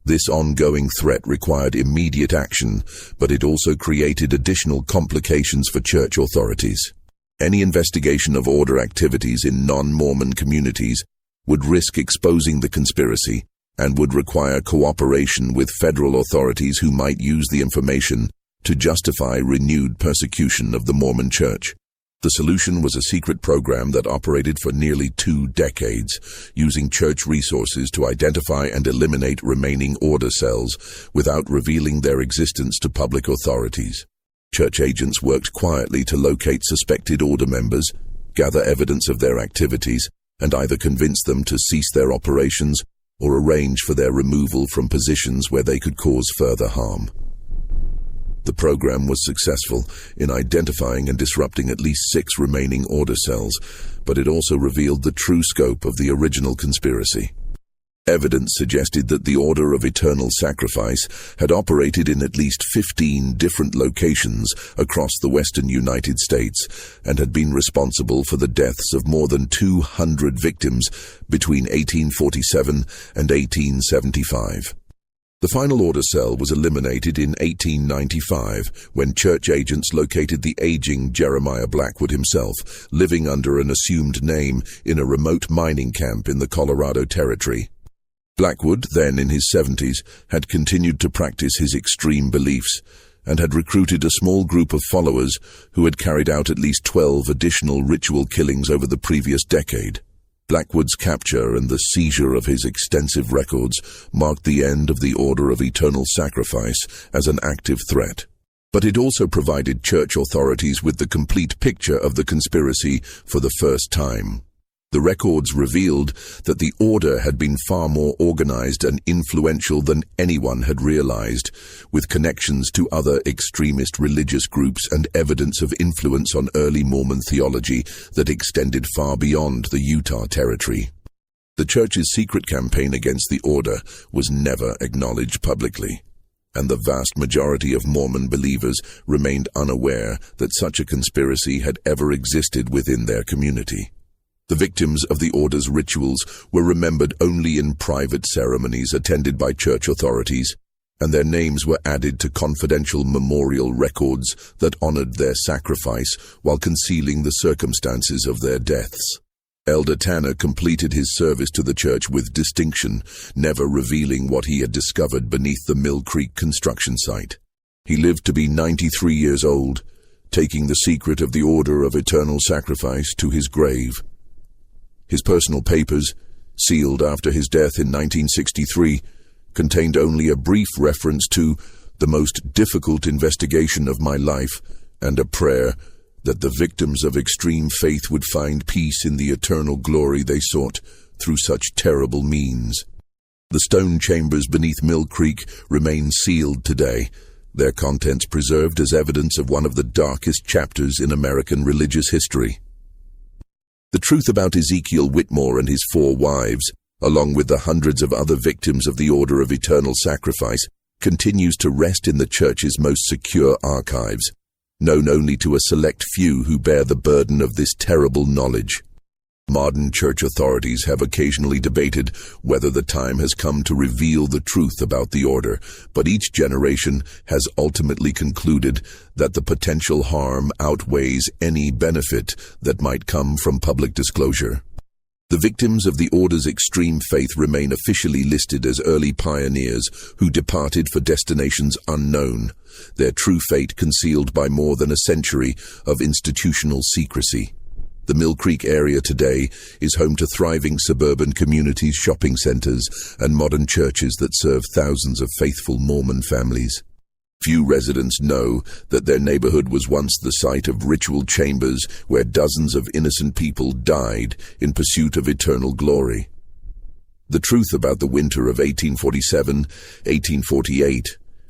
Speaker 1: This ongoing threat required immediate action, but it also created additional complications for church authorities. Any investigation of order activities in non-Mormon communities would risk exposing the conspiracy and would require cooperation with federal authorities who might use the information to justify renewed persecution of the Mormon Church. The solution was a secret program that operated for nearly 2 decades, using church resources to identify and eliminate remaining order cells without revealing their existence to public authorities. Church agents worked quietly to locate suspected order members, gather evidence of their activities, and either convince them to cease their operations or arrange for their removal from positions where they could cause further harm. The program was successful in identifying and disrupting at least 6 remaining order cells, but it also revealed the true scope of the original conspiracy. Evidence suggested that the Order of Eternal Sacrifice had operated in at least 15 different locations across the western United States and had been responsible for the deaths of more than 200 victims between 1847 and 1875. The final order cell was eliminated in 1895 when church agents located the aging Jeremiah Blackwood himself, living under an assumed name in a remote mining camp in the Colorado Territory. Blackwood, then in his 70s, had continued to practice his extreme beliefs and had recruited a small group of followers who had carried out at least 12 additional ritual killings over the previous decade. Blackwood's capture and the seizure of his extensive records marked the end of the Order of Eternal Sacrifice as an active threat. But it also provided church authorities with the complete picture of the conspiracy for the first time. The records revealed that the order had been far more organized and influential than anyone had realized, with connections to other extremist religious groups and evidence of influence on early Mormon theology that extended far beyond the Utah Territory. The church's secret campaign against the order was never acknowledged publicly, and the vast majority of Mormon believers remained unaware that such a conspiracy had ever existed within their community. The victims of the order's rituals were remembered only in private ceremonies attended by church authorities, and their names were added to confidential memorial records that honored their sacrifice while concealing the circumstances of their deaths. Elder Tanner completed his service to the church with distinction, never revealing what he had discovered beneath the Mill Creek construction site. He lived to be 93 years old, taking the secret of the Order of Eternal Sacrifice to his grave. His personal papers, sealed after his death in 1963, contained only a brief reference to the most difficult investigation of my life and a prayer that the victims of extreme faith would find peace in the eternal glory they sought through such terrible means. The stone chambers beneath Mill Creek remain sealed today, their contents preserved as evidence of one of the darkest chapters in American religious history. The truth about Ezekiel Whitmore and his 4 wives, along with the hundreds of other victims of the Order of Eternal Sacrifice, continues to rest in the Church's most secure archives, known only to a select few who bear the burden of this terrible knowledge. Modern Church authorities have occasionally debated whether the time has come to reveal the truth about the Order, but each generation has ultimately concluded that the potential harm outweighs any benefit that might come from public disclosure. The victims of the Order's extreme faith remain officially listed as early pioneers who departed for destinations unknown, their true fate concealed by more than a century of institutional secrecy. The Mill Creek area today is home to thriving suburban communities, shopping centers, and modern churches that serve thousands of faithful Mormon families. Few residents know that their neighborhood was once the site of ritual chambers where dozens of innocent people died in pursuit of eternal glory. The truth about the winter of 1847-1848,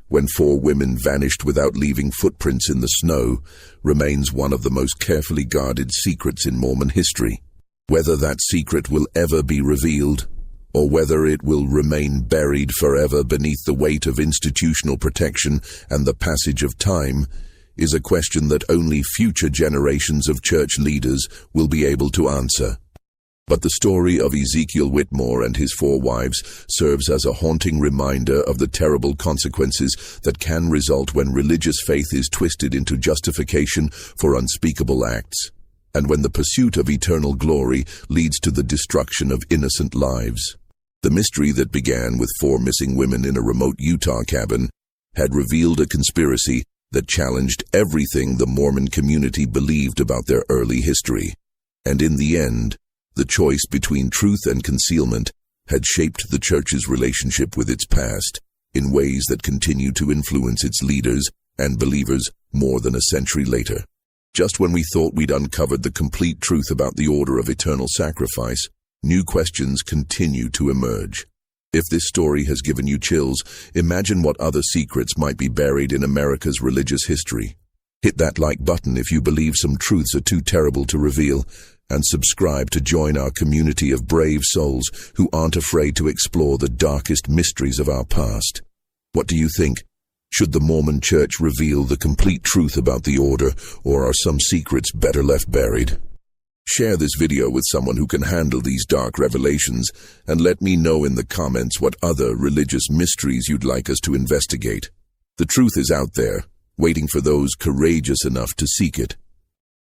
Speaker 1: when 4 women vanished without leaving footprints in the snow, remains one of the most carefully guarded secrets in Mormon history. Whether that secret will ever be revealed, or whether it will remain buried forever beneath the weight of institutional protection and the passage of time, is a question that only future generations of church leaders will be able to answer. But the story of Ezekiel Whitmore and his 4 wives serves as a haunting reminder of the terrible consequences that can result when religious faith is twisted into justification for unspeakable acts, and when the pursuit of eternal glory leads to the destruction of innocent lives. The mystery that began with 4 missing women in a remote Utah cabin had revealed a conspiracy that challenged everything the Mormon community believed about their early history, and in the end, the choice between truth and concealment had shaped the Church's relationship with its past in ways that continue to influence its leaders and believers more than a century later. Just when we thought we'd uncovered the complete truth about the Order of Eternal Sacrifice, new questions continue to emerge. If this story has given you chills, imagine what other secrets might be buried in America's religious history. Hit that like button if you believe some truths are too terrible to reveal, and subscribe to join our community of brave souls who aren't afraid to explore the darkest mysteries of our past. What do you think? Should the Mormon Church reveal the complete truth about the Order, or are some secrets better left buried? Share this video with someone who can handle these dark revelations, and let me know in the comments what other religious mysteries you'd like us to investigate. The truth is out there, waiting for those courageous enough to seek it.